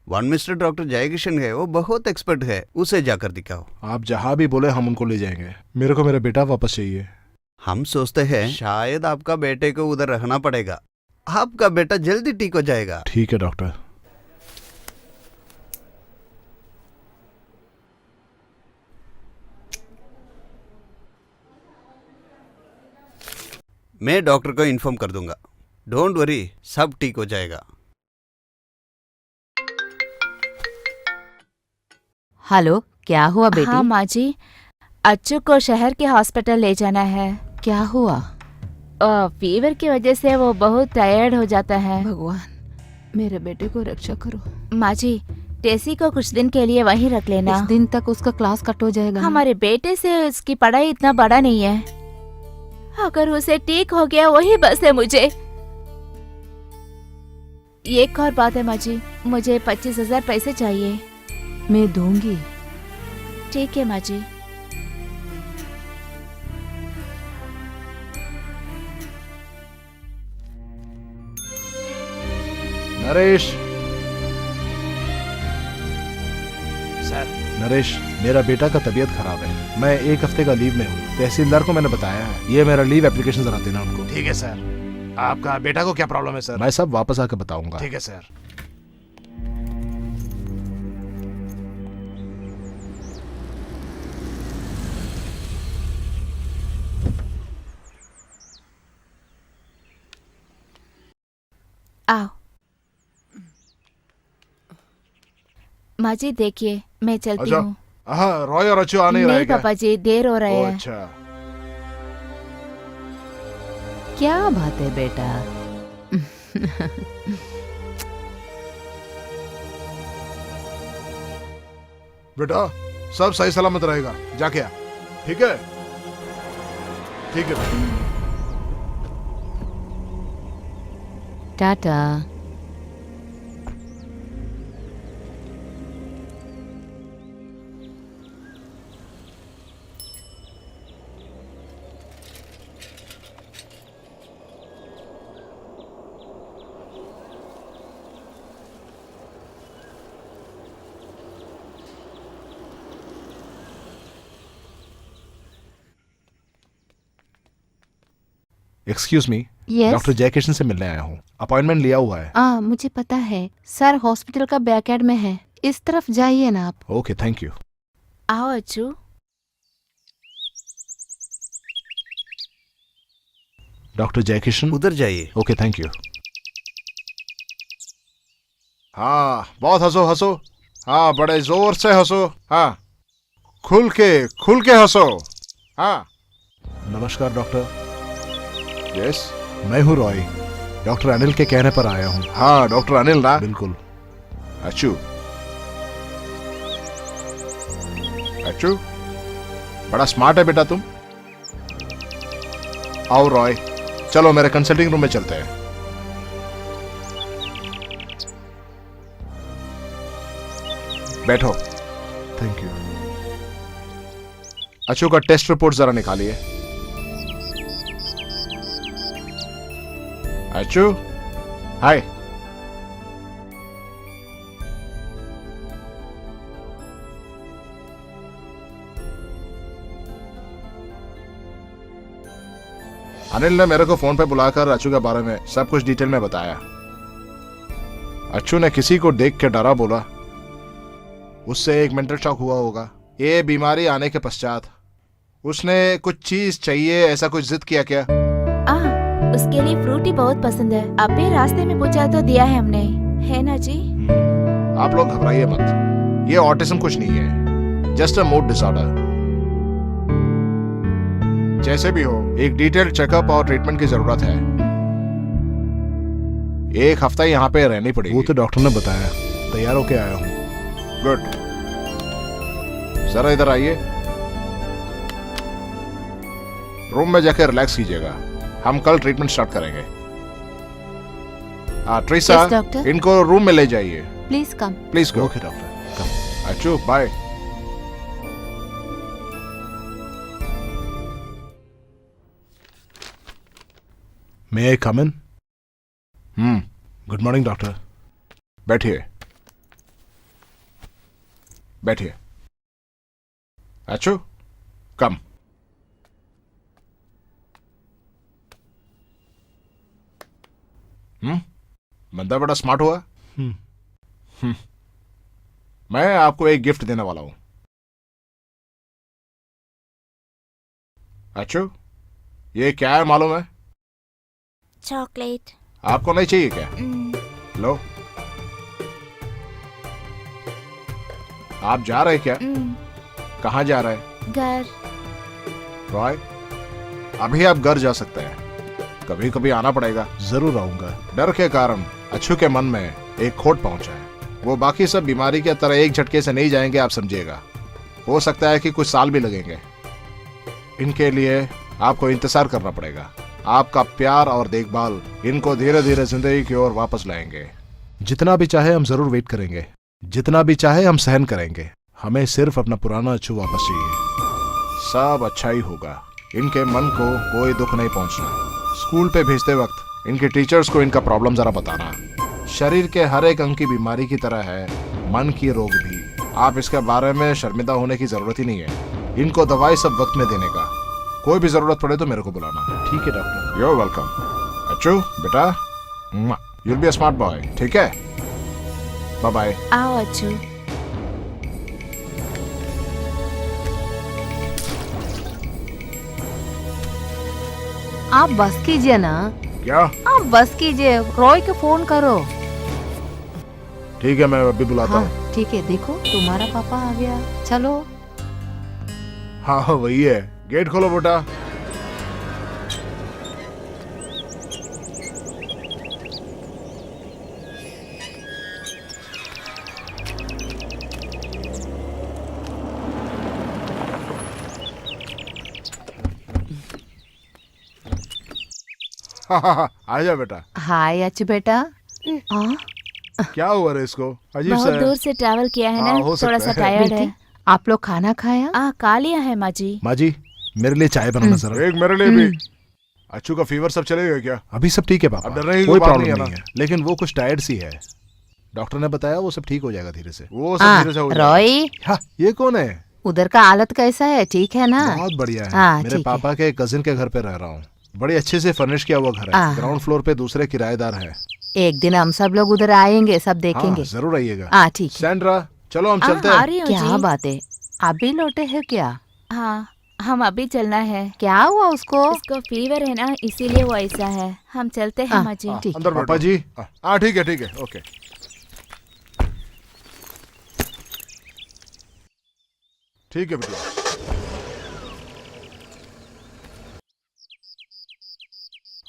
वन मिस्टर डॉक्टर जयकिशन है, वो बहुत एक्सपर्ट है, उसे जाकर दिखाओ। आप जहां भी बोले हम उनको ले जाएंगे। मेरे को मेरा बेटा वापस चाहिए। हम सोचते हैं शायद आपका बेटे को उधर रखना पड़ेगा। आपका बेटा जल्दी ठीक हो जाएगा। ठीक है डॉक्टर। मैं डॉक्टर को इन्फॉर्म कर दूंगा। डोंट वरी, सब ठीक हो जाएगा। हेलो, क्या हुआ बेटी? हाँ माँ जी, अच्छू को शहर के हॉस्पिटल ले जाना है। क्या हुआ? फीवर की वजह से वो बहुत टायर्ड हो जाता है। भगवान, मेरे बेटे को रक्षा करो। माँ जी, टेसी को कुछ दिन के लिए वहीं रख लेना। कुछ दिन तक उसका क्लास कट हो जाएगा। हमारे बेटे से उसकी पढ़ाई इतना बड़ा नहीं है। अगर उसे ठीक हो गया वही बस है मुझे। एक और बात है माँ जी, मुझे 25,000 पैसे चाहिए। मैं दूंगी। ठीक है माँ जी। नरेश, सर, नरेश, मेरा बेटा का तबीयत खराब है। मैं 1 हफ्ते का लीव में हूँ। तहसीलदार को मैंने बताया है। ये मेरा लीव एप्लीकेशन जरा देना उनको। ठीक है सर। आपका बेटा को क्या प्रॉब्लम है सर? मैं सब वापस आके बताऊंगा। ठीक है सर। आओ। माँ जी देखिए, मैं चलती अच्छा। हूँ। हाँ, रॉय और अच्छू आ नहीं रहे नहीं क्या? पापा जी, देर हो रहे ओ, हैं। अच्छा। क्या बात है बेटा? बेटा सब सही सलामत रहेगा, जाके आ। ठीक है, ठीक है बेटा। Tata. Excuse me, yes. Doctor Jaikishan से मिलने आया हूँ। अपॉइंटमेंट लिया हुआ है। मुझे पता है सर, हॉस्पिटल का बैकयार्ड में है, इस तरफ जाइए ना आप। Okay, thank you. आओ अच्छू। डॉक्टर जयकिशन। उधर जाइए। Okay, thank you. हाँ, बहुत हंसो हंसो। हाँ, बड़े जोर से हंसो। हाँ, खुल के हंसो। हाँ। नमस्कार डॉक्टर। यस, मैं हूँ रॉय, डॉक्टर अनिल के कहने पर आया हूँ। हाँ, डॉक्टर अनिल ना? बिल्कुल। अच्छू, अच्छू, बड़ा स्मार्ट है बेटा तुम। आओ रॉय, चलो मेरे कंसल्टिंग रूम में चलते हैं। बैठो। Thank you. अच्छू का टेस्ट रिपोर्ट जरा निकालिए। अच्छू, हाय। अनिल ने मेरे को फोन पे बुलाकर अच्छू के बारे में सब कुछ डिटेल में बताया। अच्छू ने किसी को देख के डरा बोला, उससे एक मेंटल शॉक हुआ होगा। ये बीमारी आने के पश्चात उसने कुछ चीज चाहिए, ऐसा कुछ जिद किया क्या? उसके लिए फ्रूट ही बहुत पसंद है। अभी रास्ते में पूछा तो दिया है हमने, है ना जी? आप लोग घबराइए मत, ये ऑटिज्म कुछ नहीं है, जस्ट अ मूड डिसऑर्डर। जैसे भी हो, एक डिटेल्ड चेकअप और ट्रीटमेंट की जरूरत है। एक हफ्ता यहाँ पे रहनी पड़ेगी। वो तो डॉक्टर ने बताया, तैयार होके आया हूँ। गुड, जरा इधर आइए। रूम में जाकर रिलैक्स कीजिएगा, हम कल ट्रीटमेंट स्टार्ट करेंगे। ट्रिसा, Yes, doctor. इनको रूम में ले जाइए। Please come. Please go. Okay doctor, come. अच्छू, bye. May I come in? Good morning doctor. बैठिए, बैठिए। अच्छू, कम। बंदा बड़ा स्मार्ट हुआ। मैं आपको एक गिफ्ट देने वाला हूं। अच्छू, ये क्या है मालूम है? चॉकलेट। आपको नहीं चाहिए क्या? लो। आप जा रहे क्या? कहाँ जा रहे? घर। रॉय, अभी आप घर जा सकते हैं, कभी कभी आना पड़ेगा। जरूर आऊंगा। डर के कारण अच्छू के मन में एक खोट पहुंचा है। वो बाकी सब बीमारी के तरह एक झटके से नहीं जाएंगे, आप समझिएगा। हो सकता है कि कुछ साल भी लगेंगे। इनके लिए आपको इंतजार करना पड़ेगा। आपका प्यार और देखभाल इनको धीरे धीरे जिंदगी की ओर वापस लाएंगे। जितना भी चाहे हम जरूर वेट करेंगे, जितना भी चाहे हम सहन करेंगे। हमें सिर्फ अपना पुराना अच्छू वापस चाहिए। सब अच्छा ही होगा। इनके मन को कोई दुख नहीं पहुंचना। स्कूल पे भेजते वक्त इनके टीचर्स को इनका प्रॉब्लम जरा बताना। शरीर के हर एक अंग की बीमारी की तरह है मन की रोग भी। आप इसके बारे में शर्मिंदा होने की जरूरत ही नहीं है। इनको दवाई सब वक्त में देने का। कोई भी जरूरत पड़े तो मेरे को बुलाना। ठीक है डॉक्टर। You are welcome. अच्छू बेटा, you will be a smart boy. ठीक है, बाय बाय। आओ अच्छू। आप बस कीजिए ना। क्या? आप बस कीजिए, रॉय को फोन करो। ठीक है, मैं अभी बुलाता हाँ। हूँ। ठीक है, देखो तुम्हारा पापा आ गया। चलो। हाँ हाँ वही है, गेट खोलो बेटा। हाँ, आजा बेटा। हाय अच्छू बेटा। हाँ क्या हुआ रे इसको, अजीब सा बहुत है। दूर से ट्रैवल किया है हाँ, ना, हो सकता थोड़ा सा है। टायर्ड है। बेटी, आप लोग खाना खाया? खा लिया है माँ जी। माँ जी मेरे लिए चाय बनाना जरा। एक मेरे लिए भी। अच्छू का फीवर सब चलेगा क्या? अभी सब ठीक है पापा, अब डरने की कोई बात प्रॉब्लम नहीं नहीं है, लेकिन वो कुछ टायर्ड सी है। डॉक्टर ने बताया वो सब ठीक हो जाएगा धीरे से। वो सब हाँ, धीरे से हो जाएगा। रॉय हाँ, ये कौन है? उधर का हालत कैसा है? ठीक है ना? बहुत बढ़िया है। हाँ, मेरे ठीक है। पापा के कजिन के घर पे रह रहा हूँ। बड़े अच्छे से फर्निश किया हुआ घर है। हाँ। ग्राउंड फ्लोर पे दूसरे किराएदार है। एक दिन हम सब लोग उधर आएंगे, सब हाँ देखेंगे। जरूर आइएगा। हाँ ठीक है। सैंड्रा चलो हम चलते आ हैं। रही हूँ क्या जी। बात है, अभी लौटे हैं क्या? हाँ, हम अभी चलना है। क्या हुआ उसको? इसको फीवर है ना, इसीलिए वो ऐसा है। हम चलते हैं हाँ, माँ जी। ठीक। अंदर पापा जी। हाँ ठीक है ओके। ठीक है बेटा।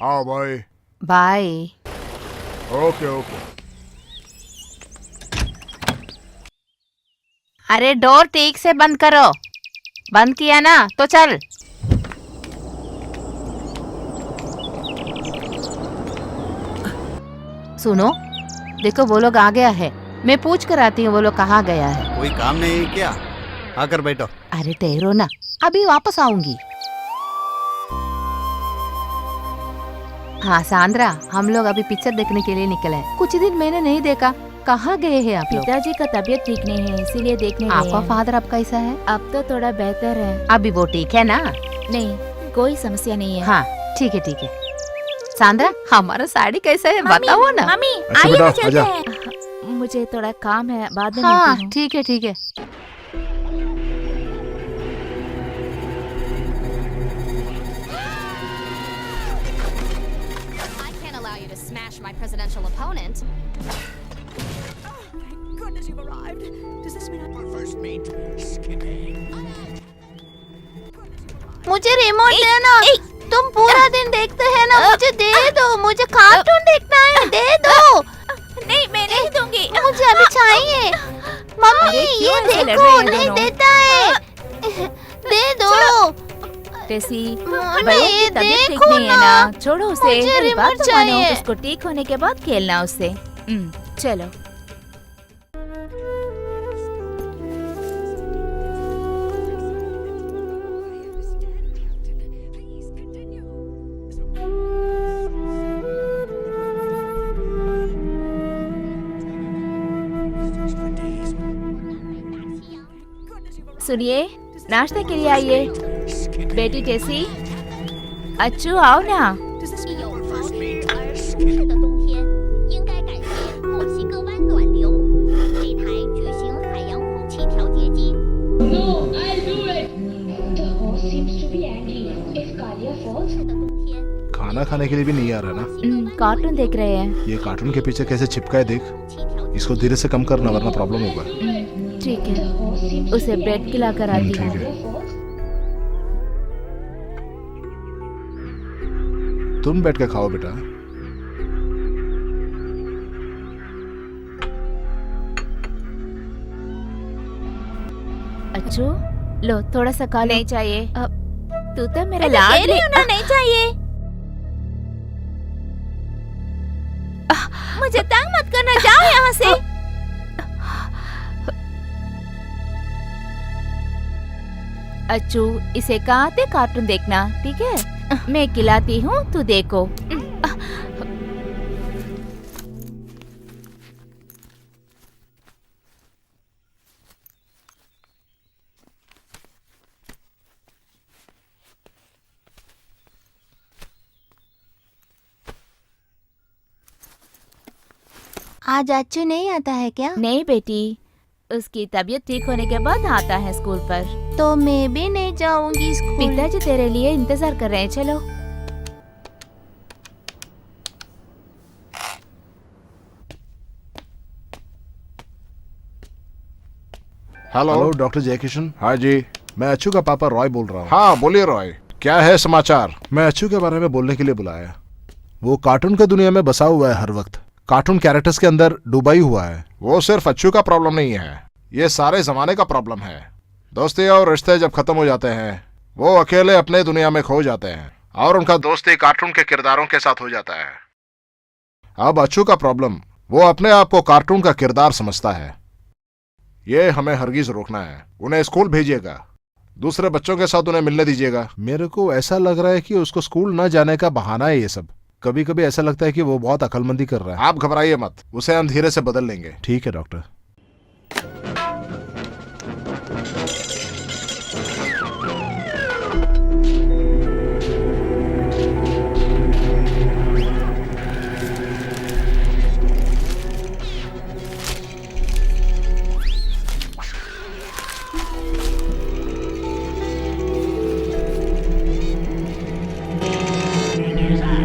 आओ भाई। बाय। Okay okay. अरे डोर ठीक से बंद करो। बंद किया ना तो चल। सुनो, देखो वो लोग आ गया है। मैं पूछ कर आती हूँ वो लोग कहाँ गया है। कोई काम नहीं है क्या? आकर बैठो। अरे ठहरो ना, अभी वापस आऊंगी। हाँ सांद्रा, हम लोग अभी पिक्चर देखने के लिए निकले हैं। कुछ दिन मैंने नहीं देखा, कहाँ गए हैं आप लोग? पिताजी का तबीयत ठीक नहीं है, इसीलिए देखने गए आपका हैं। फादर अब कैसा है? अब तो थोड़ा बेहतर है। अभी वो ठीक है ना? नहीं, कोई समस्या नहीं है। हाँ ठीक है। सांद्रा, हमारा साड़ी कैसा है बताओ ना। मम्मी अच्छा आइए बेटा, ना चलते आजा। हैं। मुझे थोड़ा काम है, बाद में हाँ मिलती हूँ। ठीक है। I can't allow you to smash my presidential opponent. Goodness, you've arrived. Does this mean I'm first mate? Skipping. मुझे रिमोट देना। तुम पूरा दिन देखते हैं ना, मुझे दे दो। मुझे कार्टून देखना है, दे दो। नहीं, मैं नहीं दूंगी। मुझे अभी चाहिए। मम्मी अरे, क्यों ये ऐसे लड़ देखो, रहे हैं नहीं दोनों? देता है। दे दो। टेसी, मम्मी, भैया की तबीयत ठीक देखो नहीं है ना, छोड़ो उसे। मुझे मेरी बात रिमोट तो मानो, चाहिए। उसको ठीक होने के बाद खेलना उससे। चलो। सुनिए, नाश्ते के लिए आइए। बेटी टेसी, अच्छू आओ ना। 有朝气而舒适的冬天，应该感谢墨西哥湾暖流这台巨型海洋空气调节机。 No, I'll do it. The horse seems to be angry. If Kalia falls, 的冬天， खाना खाने के लिए भी नहीं आ रहा ना। कार्टून देख रहे हैं। ये कार्टून के पीछे कैसे चिपका है देख। 气调节 इसको धीरे से कम करना वरना प्रॉब्लम होगा। ठीक है, उसे ब्रेड खिला कर आती ठीक हूँ। है। तुम बैठ के खाओ बेटा। अच्छू, लो थोड़ा सा खा लो। नहीं चाहिए। तू तो मेरा मैं लाड कह रही हूँ ना, नहीं चाहिए। मुझे तंग मत करना, जाओ यहाँ से। अच्छू, इसे कहाँ थे कार्टून देखना, ठीक है? मैं खिलाती हूँ, तू देखो। आज अच्छू नहीं आता है क्या? नहीं बेटी, उसकी तबीयत ठीक होने के बाद आता है स्कूल पर। तो मैं भी नहीं जाऊंगी स्कूल। पिताजी तेरे लिए इंतजार कर रहे हैं, चलो। Hello doctor Jaikishan. हाँ जी, मैं अच्छू का पापा रॉय बोल रहा हूँ। हाँ बोलिए रॉय, क्या है समाचार? मैं अच्छू के बारे में बोलने के लिए बुलाया। वो कार्टून की दुनिया में बसा हुआ है, हर वक्त कार्टून कैरेक्टर्स के अंदर डूबा ही हुआ है। वो सिर्फ अच्छू का प्रॉब्लम नहीं है, ये सारे जमाने का प्रॉब्लम है। दोस्ती और रिश्ते जब खत्म हो जाते हैं, वो अकेले अपने दुनिया में खो जाते हैं और उनका दोस्ती कार्टून के किरदारों के साथ हो जाता है। अब अच्छू का प्रॉब्लम, वो अपने आप को कार्टून का किरदार समझता है। ये हमें हरगिज रोकना है। उन्हें स्कूल भेजिएगा, दूसरे बच्चों के साथ उन्हें मिलने दीजिएगा। मेरे को ऐसा लग रहा है कि उसको स्कूल न जाने का बहाना है ये सब। कभी कभी ऐसा लगता है कि वो बहुत अक्लमंदी कर रहा है। आप घबराइए मत, उसे हम धीरे से बदल लेंगे। ठीक है doctor.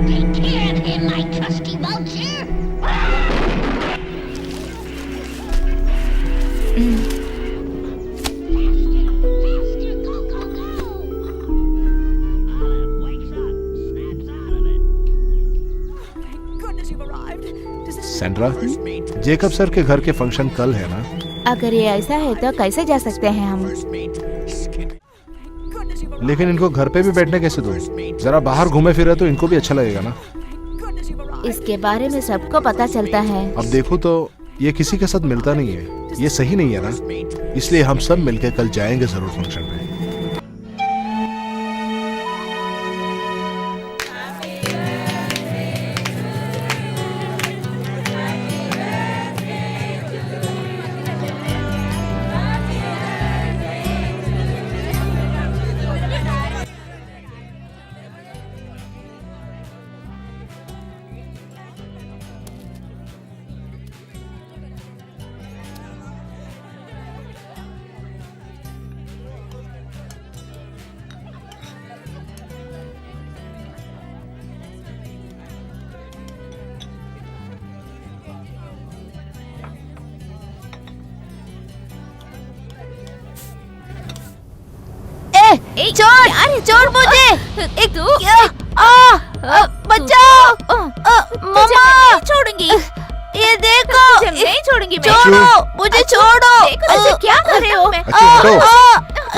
Take care of him, my trusty vulture. Faster, go, go, go. Olive wakes up, snaps out of it. Thank goodness you've arrived. Does this Sandra, Jacob sir के घर के फंक्शन कल है ना? अगर ये ऐसा है तो कैसे जा सकते हैं हम? goodness you've arrived? लेकिन इनको घर पे भी बैठने कैसे दो? जरा बाहर घूमे फिरे तो इनको भी अच्छा लगेगा ना। Goodness you've arrived. इसके बारे में सबको पता चलता है। अब देखो तो ये किसी के साथ मिलता नहीं है, ये सही नहीं है ना। इसलिए हम सब मिलकर कल जाएंगे जरूर फंक्शन में। चोर! अरे चोर मुझे! एक बचाओ! मम्मा! छोड़ूंगी। ये देखो! नहीं छोड़ूंगी मैं। छोड़ो! मुझे छोड़ो! अच्छा क्या कर रहे हो?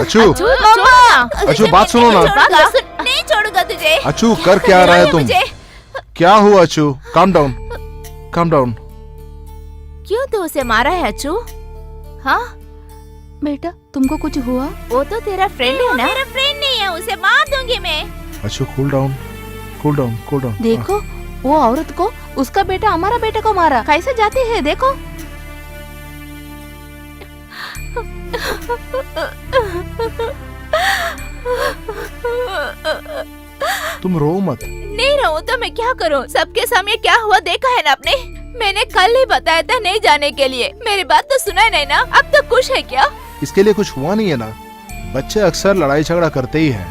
अच्छू, मम्मा! अच्छू बात सुनो ना। नहीं छोड़ूंगा तुझे। अच्छू कर क्या रहा है तुम? क्या हुआ अच्छू? Calm down, calm down. क्यों तो उसे मारा है अच्छू? हाँ बेटा, तुमको कुछ हुआ? वो तो तेरा फ्रेंड है ना? मेरा फ्रेंड नहीं है, उसे मार दूंगी मैं। अच्छू cool down, cool down, cool down. देखो वो औरत को उसका बेटा हमारा बेटे को मारा। कैसे जाती है देखो। तुम रो मत। नहीं रहूं तो मैं क्या करूं? सबके सामने क्या हुआ देखा है ना आपने? मैंने कल ही बताया था नहीं जाने के लिए। मेरी बात तो सुना ही नहीं ना? अब तो खुश है क्या? इसके लिए कुछ हुआ नहीं है ना। बच्चे अक्सर लड़ाई झगड़ा करते ही हैं।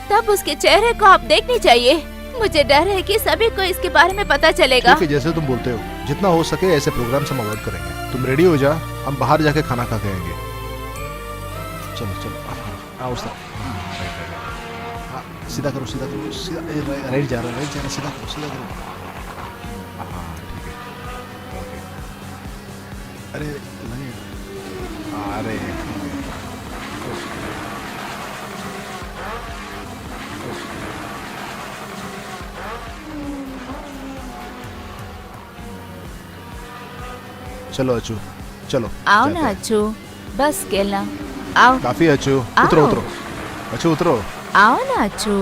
तब उसके चेहरे को आप देखनी चाहिए। मुझे डर है कि सभी को इसके बारे में पता चलेगा। ठीक है, जैसे तुम बोलते हो, जितना हो सके ऐसे प्रोग्राम हम अवॉइड करेंगे। तुम रेडी हो जा, हम बाहर जाके खाना खा के आएंगे। चलो चलो, आओ सर। हाँ, सीधा करो, सीधा करो, सीधा। राइट जा रहा, राइट जा रहा, सीधा करो, सीधा करो। हाँ ठीक है, ओके। अरे नहीं, अरे चलो अच्छू, चलो आओ जाते ना हैं। अच्छू, बस खेलना। आओ काफी अच्छू, उतरो आओ। उतरो, अच्छू उतरो, आओ ना अच्छू,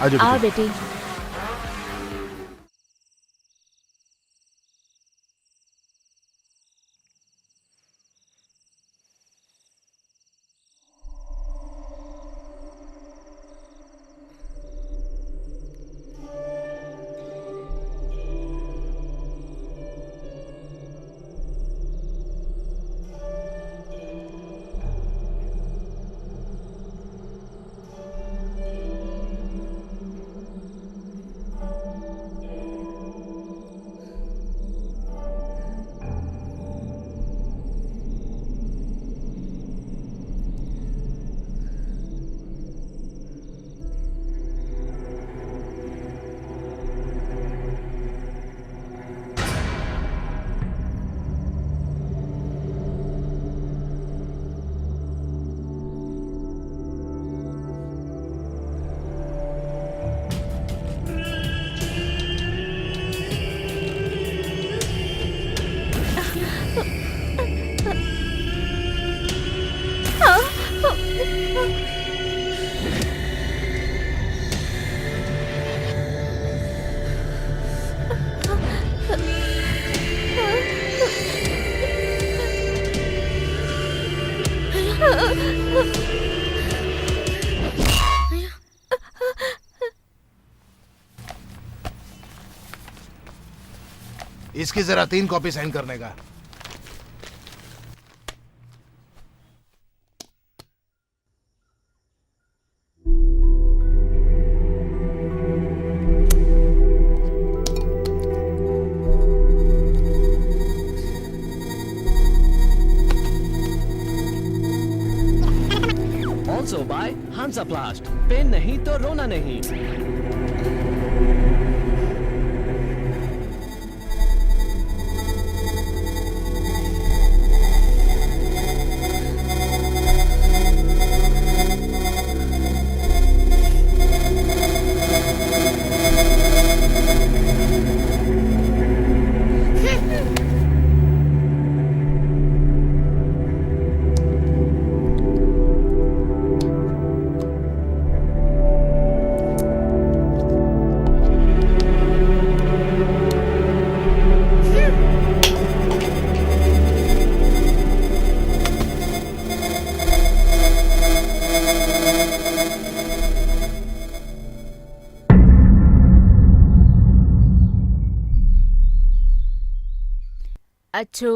आजो आओ बेटा। बेटी। इसकी जरा 3 कॉपी साइन करने का। Also by Hansaplast, पेन नहीं तो रोना नहीं। अच्छू,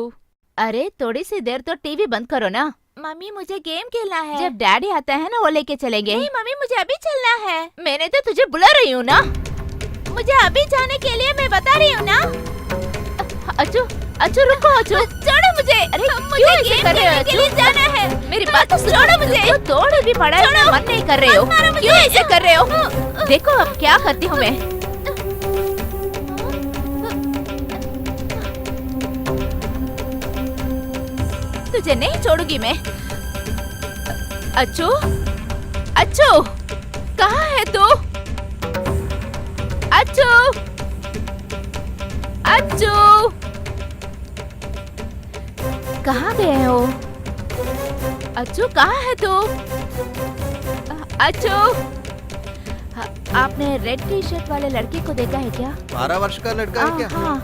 अरे थोड़ी सी देर तो टीवी बंद करो ना। मम्मी मुझे गेम खेलना है। जब डैडी आता है ना वो लेके चलेंगे। नहीं मम्मी मुझे अभी चलना है। मैंने तो तुझे बुला रही हूँ ना। मुझे अभी जाने के लिए मैं बता रही हूँ ना। अच्छू अच्छू रुको अच्छू, छोड़ो मुझे। अरे मुझे गेम खेलने के लिए जाना है। मेरी बात तो छोड़ो मुझे। तो थोड़ी भी पढ़ाई में मन नहीं कर रहे हो, क्यों ऐसे कर रहे हो? देखो अब क्या करती हूँ मैं। तुझे नहीं छोड़ूंगी मैं। अच्छू अच्छू कहाँ है तू? अच्छू अच्छू कहाँ गए हो? अच्छू कहाँ है तू? अच्छू आपने रेड टी शर्ट वाले लड़के को देखा है क्या? 12 वर्ष का लड़का है क्या? हाँ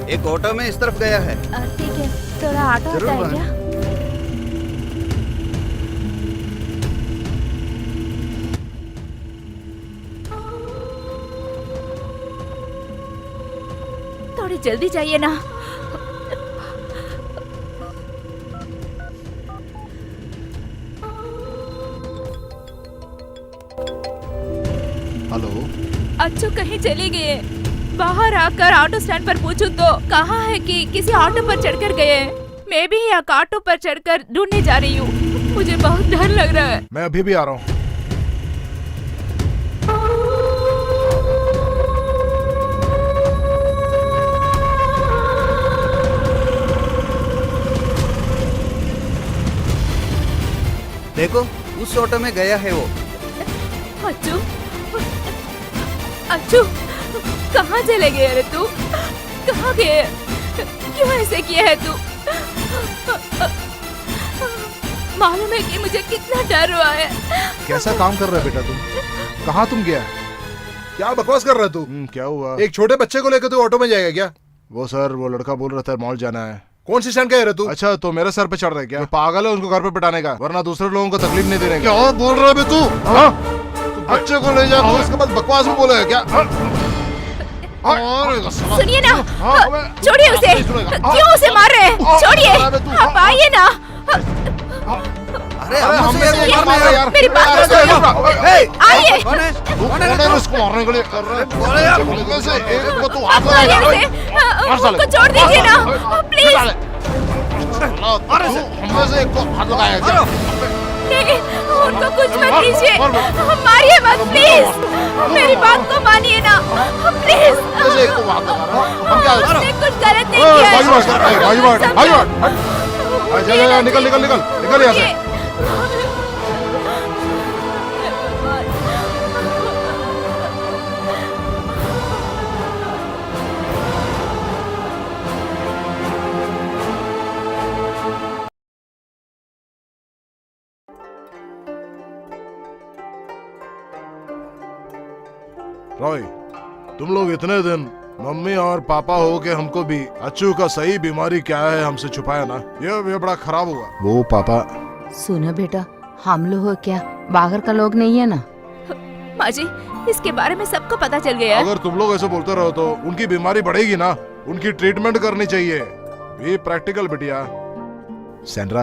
एक ऑटो में इस तरफ गया है। ठीक है, थोड़ा ऑटो आता है क्या? थोड़ी जल्दी जाइए ना। हेलो, अच्छू कहीं चली गई है। बाहर आकर ऑटो स्टैंड पर पूछूं तो कहा है कि किसी ऑटो पर चढ़कर गए। मैं भी एक ऑटो पर चढ़कर ढूंढने जा रही हूँ। मुझे बहुत डर लग रहा है। मैं अभी भी आ रहा हूँ। देखो उस ऑटो में गया है वो। अच्छू अच्छू कहाँ चले गए रे तू? कहाँ गए? क्यों ऐसे किया है तू? मालूम है कि मुझे कितना डर हुआ है। कैसा काम कर रहा है बेटा तुम? कहाँ तुम गया? क्या बकवास कर रहा है तू? क्या हुआ? एक छोटे बच्चे को लेकर तू ऑटो में जाएगा क्या? वो सर, वो लड़का बोल रहा था मॉल जाना है। कौन सी स्टैंड कह रहे तू? अच्छा, तो मेरे सर पे चढ़ रहा है क्या? पागल है उनको घर पे बिठाने का, वरना दूसरे लोगों को तकलीफ नहीं देने का। क्या बोल रहा है तू? बच्चे को ले जा, तो इसके बाद बकवास में बोलेगा क्या? सुनिए ना, छोड़िए उसे। क्यों उसे मार रहे हैं? छोड़िए, आप आइए ना। अरे हमसे यार, मेरी बात तो सुनो। आइए। इसको मारने के लिए कर रहे हैं। एक को तू हाथ आइए लगा। उसे, उनको छोड़ दीजिए ना प्लीज। हमसे से एक को हाथ लगाया क्या? नहीं, उनको कुछ मत कीजिए। मारिए मत प्लीज। मेरी बात को मानिए ना प्लीज। हमसे एक को हाथ लगा रहा है। हम क्या? उसने कुछ गलत नहीं किया है। निकल निकल निकल निकल यहाँ से। रॉय, तुम लोग इतने दिन मम्मी और पापा हो के हमको भी अच्छू का सही बीमारी क्या है हमसे छुपाया ना। ये बड़ा खराब हुआ। वो पापा सुनो बेटा, हम लोग हो क्या, बाहर का लोग नहीं है ना। माँ जी, इसके बारे में सबको पता चल गया है। अगर तुम लोग ऐसे बोलते रहो तो उनकी बीमारी बढ़ेगी ना, उनकी ट्रीटमेंट करनी चाहिए। ये प्रैक्टिकल बिटिया। सैंड्रा,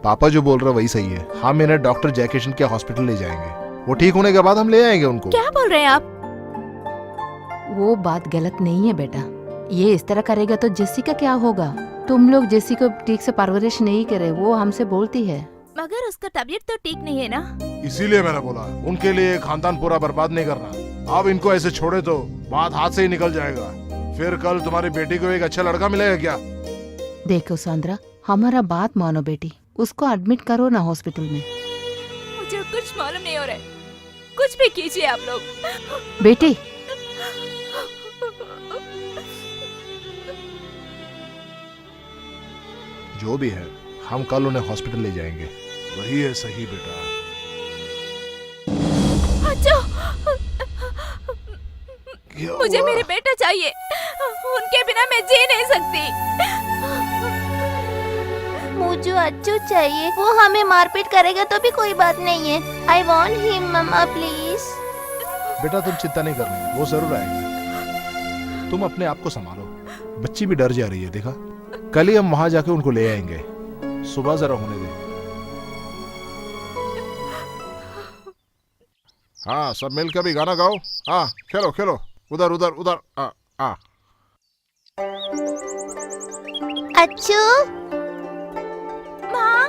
पापा जो बोल रहे वही सही है। हम इन्हें डॉक्टर जयकिशन के हॉस्पिटल ले जाएंगे, वो ठीक होने के बाद हम ले आएंगे उनको। क्या बोल रहे हैं आप? वो बात गलत नहीं है बेटा, ये इस तरह करेगा तो जेसी का क्या होगा। तुम लोग जेसी को ठीक से परवरिश नहीं करे, वो हमसे बोलती है। मगर उसका तबीयत तो ठीक नहीं है ना। इसीलिए मैंने बोला उनके लिए खानदान पूरा बर्बाद नहीं करना। अब इनको ऐसे छोड़े तो बात हाथ से ही निकल जाएगा। फिर कल तुम्हारी बेटी को एक अच्छा लड़का मिलेगा क्या? देखो सांद्रा, हमारा बात मानो बेटी, उसको एडमिट करो ना हॉस्पिटल में। मुझे कुछ मालूम नहीं हो रहा है, कुछ भी कीजिए आप लोग। बेटी, जो भी है हम कल उन्हें हॉस्पिटल ले जाएंगे, वही है सही बेटा। अच्छा, मुझे मेरे बेटा चाहिए, उनके बिना मैं जी नहीं सकती। मुझे अच्छू चाहिए, वो हमें मारपीट करेगा तो भी कोई बात नहीं है। I want him mama please. बेटा तुम चिंता नहीं करनी, वो जरूर आएगा। तुम अपने आप को संभालो, बच्ची भी डर जा रही है। देखा, कल ही हम वहां जाके उनको ले आएंगे। सुबह जरा होने दे। हाँ, सब मिलकर भी गाना गाओ। हाँ, खेलो खेलो, उधर उधर उधर। अच्छू, माँ,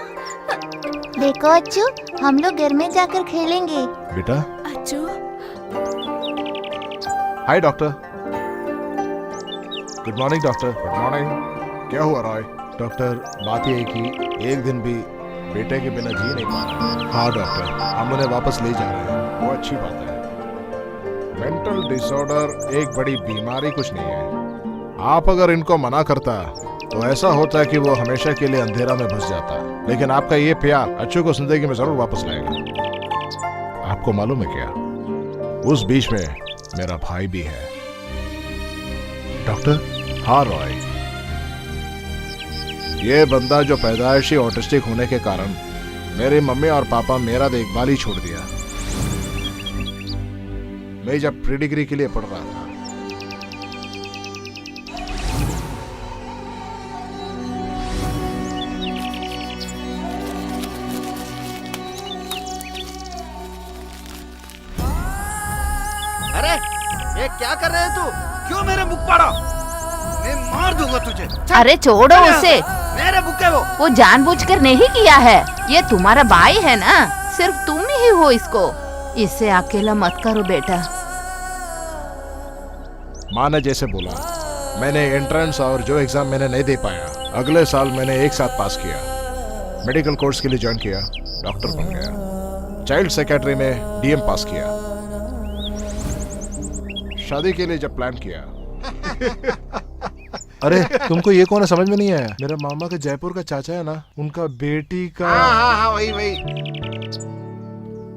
देखो अच्छू, हम लोग घर में जाकर खेलेंगे। बेटा। अच्छू। हाय doctor. Good morning doctor. Good morning. क्या हुआ रॉय? डॉक्टर, बात यह है कि एक दिन भी बेटे के बिना जी नहीं पा रहे। हाँ डॉक्टर, हम उन्हें वापस ले जा रहे हैं, वो अच्छी बात है। मेंटल डिसऑर्डर एक बड़ी बीमारी कुछ नहीं है। आप अगर इनको मना करता तो ऐसा होता कि वो हमेशा के लिए अंधेरा में घुस जाता, लेकिन आपका ये प्यार अच्छू को जिंदगी में जरूर वापस लाएगा। आपको मालूम है क्या, उस बीच में मेरा भाई भी है। डॉक्टर? हाँ रॉय, ये बंदा जो पैदाइशी ऑटिस्टिक होने के कारण मेरी मम्मी और पापा मेरा देखभाल ही छोड़ दिया। मैं जब प्री डिग्री के लिए पढ़ रहा था, अरे ये क्या कर रहे है तू? क्यों मेरे मुख पाड़ा? मैं मार दूंगा तुझे। अरे छोड़ो उसे, मेरे बुक है वो जानबूझकर नहीं किया है। ये तुम्हारा भाई है ना, सिर्फ तुम ही हो इसको। इसे अकेला मत करो बेटा। माँ ने जैसे बोला, मैंने एंट्रेंस और जो एग्जाम मैंने नहीं दे पाया, अगले साल मैंने एक साथ पास किया। मेडिकल कोर्स के लिए ज्वाइन किया, डॉक्टर बन गया। चाइल्ड सेक्रेटरी में डीएम पास किया। शादी के लिए जब प्लान किया अरे तुमको ये कौन है, समझ में नहीं आया? मेरा मामा के जयपुर का चाचा है ना, उनका बेटी का। हाँ वही।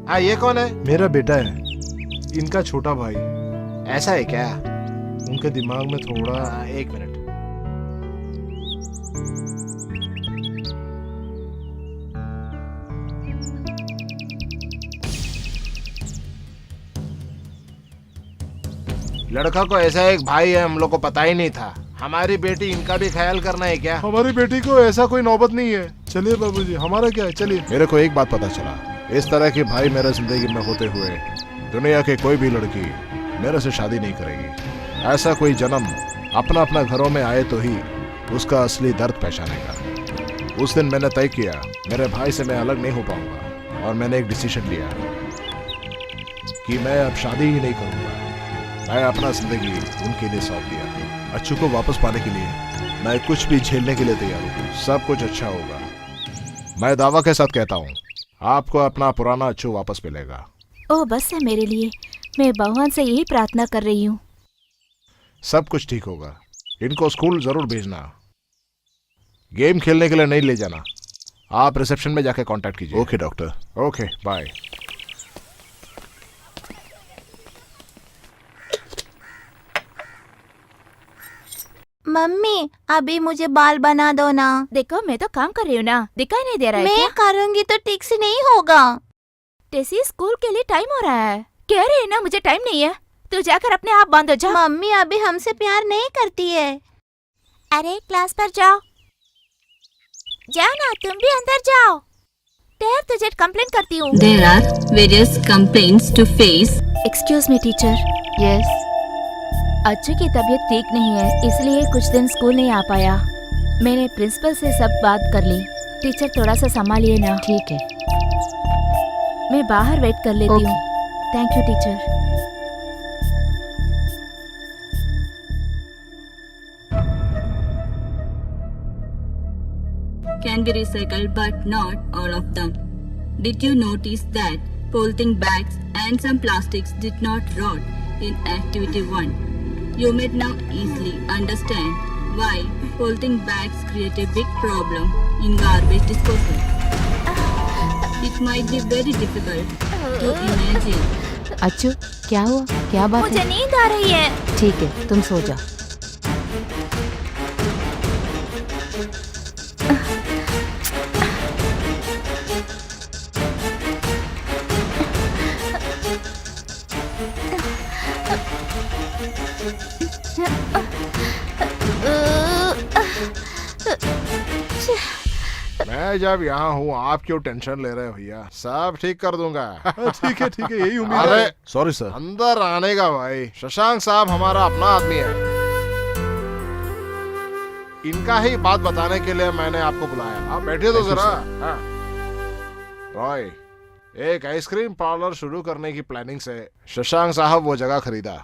हाँ, ये कौन है? मेरा बेटा है, इनका छोटा भाई। ऐसा है क्या? उनके दिमाग में थोड़ा। एक मिनट। लड़का को ऐसा एक भाई है, हम लोग को पता ही नहीं था। हमारी बेटी, इनका भी ख्याल करना है क्या? हमारी बेटी को ऐसा कोई नौबत नहीं है। चलिए बाबूजी, हमारा क्या है, चलिए। मेरे को एक बात पता चला, इस तरह के भाई मेरे जिंदगी में होते हुए दुनिया के कोई भी लड़की मेरे से शादी नहीं करेगी। ऐसा कोई जन्म अपना अपना घरों में आए तो ही उसका असली दर्द पहचानेगा। उस दिन मैंने तय किया मेरे भाई से मैं अलग नहीं हो पाऊंगा, और मैंने एक डिसीजन लिया कि मैं अब शादी ही नहीं करूंगा। मैं अपना जिंदगी उनके लिए सौंप दिया। अच्छू को वापस पाने के लिए मैं कुछ भी झेलने के लिए तैयार हूँ। सब कुछ अच्छा होगा। मैं दावा के साथ कहता हूँ, आपको अपना पुराना अच्छू वापस मिलेगा। ओ बस है मेरे लिए, मैं भगवान से यही प्रार्थना कर रही हूँ। सब कुछ ठीक होगा। इनको स्कूल जरूर भेजना, गेम खेलने के लिए नहीं ले जाना। आप रिसेप्शन में जाके कांटेक्ट कीजिए। Okay doctor. Okay bye. Mummy अभी मुझे बाल बना दो ना। देखो मैं तो काम कर रही हूँ ना, दिखाई नहीं दे रहा है मैं क्या? करूँगी तो ठीक से नहीं होगा। टेसी स्कूल के लिए टाइम हो रहा है। कह रही है ना मुझे टाइम नहीं है, तू जाकर अपने आप बांधो जा। मम्मी अभी हमसे प्यार नहीं करती है। अरे क्लास पर जाओ, जाओ ना, तुम भी अंदर जाओ। ठहर, तुझे कंप्लेंट करती हूँ। There are various complaints to face. Excuse me teacher. Yes. अच्छू की तबीयत ठीक नहीं है, इसलिए कुछ दिन स्कूल नहीं आ पाया। मैंने प्रिंसिपल से सब बात कर ली। टीचर थोड़ा सा संभालिए ना। ठीक है। मैं बाहर वेट कर लेती ओके। हूँ। Thank you teacher. Can be recycled but not all of them. Did you notice that polythene bags and some plastics did not rot in activity 1? You may now easily understand why polythene bags create a big problem in garbage disposal. It might be very difficult to imagine. अच्छू क्या हुआ, क्या बात मुझे है? नींद आ रही है। ठीक है, तुम सो जाओ। मैं जब यहाँ हूँ आप क्यों टेंशन ले रहे हो भैया, सब ठीक कर दूंगा। ठीक है यही उम्मीद अरे है। Sorry sir. अंदर आने का भाई, शशांक साहब हमारा अपना आदमी है। इनका ही बात बताने के लिए मैंने आपको बुलाया। आप बैठिए तो जरा। हाँ। रॉय, एक आइसक्रीम पार्लर शुरू करने की प्लानिंग से शशांक साहब वो जगह खरीदा।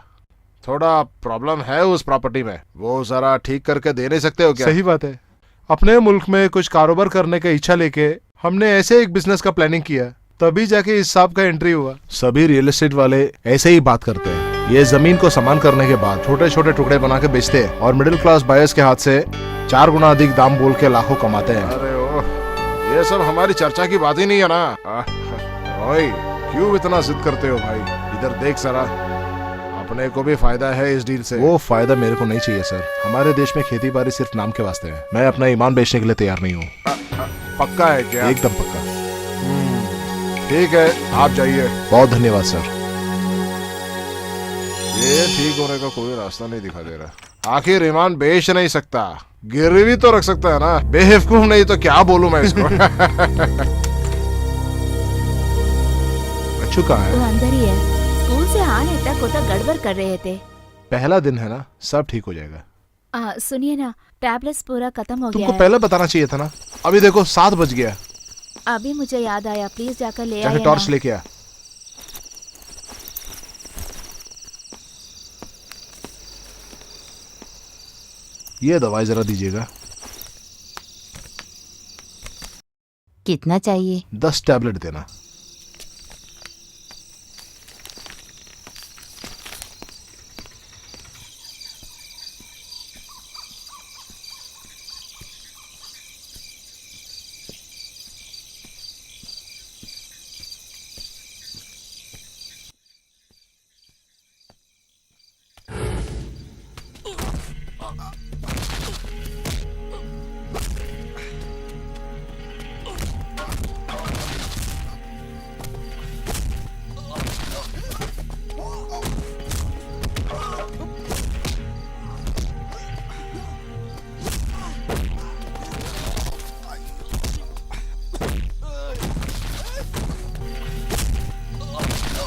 थोड़ा प्रॉब्लम है उस प्रॉपर्टी में, वो जरा ठीक करके दे नहीं सकते हो क्या? सही बात है। अपने मुल्क में कुछ कारोबार करने का इच्छा लेके हमने ऐसे एक बिजनेस का प्लानिंग किया, तभी जाके इस साहब का एंट्री हुआ। सभी रियल एस्टेट वाले ऐसे ही बात करते हैं। ये जमीन को सामान करने के बाद छोटे छोटे टुकड़े बना के बेचते हैं और मिडिल क्लास बायर्स के हाथ से 4 गुना अधिक दाम बोल के लाखों कमाते हैं। अरे ओह, ये सब हमारी चर्चा की बात ही नहीं है ना। रॉय, क्यों इतना जिद करते हो भाई? इधर देख जरा, अपने को भी फायदा है इस डील से। वो फायदा मेरे को नहीं चाहिए सर। हमारे देश में खेती बाड़ी सिर्फ नाम के वास्ते है। मैं अपना ईमान बेचने के लिए तैयार नहीं हूँ। पक्का है क्या? एकदम पक्का। ठीक है, आप जाइए। बहुत धन्यवाद सर। ये ठीक होने का कोई रास्ता नहीं दिखा दे रहा। आखिर ईमान बेच नहीं सकता, गिरवी तो रख सकता है ना। बेवकूफ नहीं तो क्या बोलूं मैं इसको। अच्छू कहाँ है? वो अंदर ही है। स्कूल से आने तक वो तो गड़बड़ कर रहे थे। पहला दिन है ना, सब ठीक हो जाएगा। सुनिए ना, टैबलेट्स पूरा खत्म हो गया तुमको है। पहले बताना चाहिए था ना। अभी देखो 7 बज गया। अभी मुझे याद आया, प्लीज जाकर ले जाके आइए टॉर्च ना। लेके आ। ये दवाई जरा दीजिएगा। कितना चाहिए? 10 टैबलेट देना।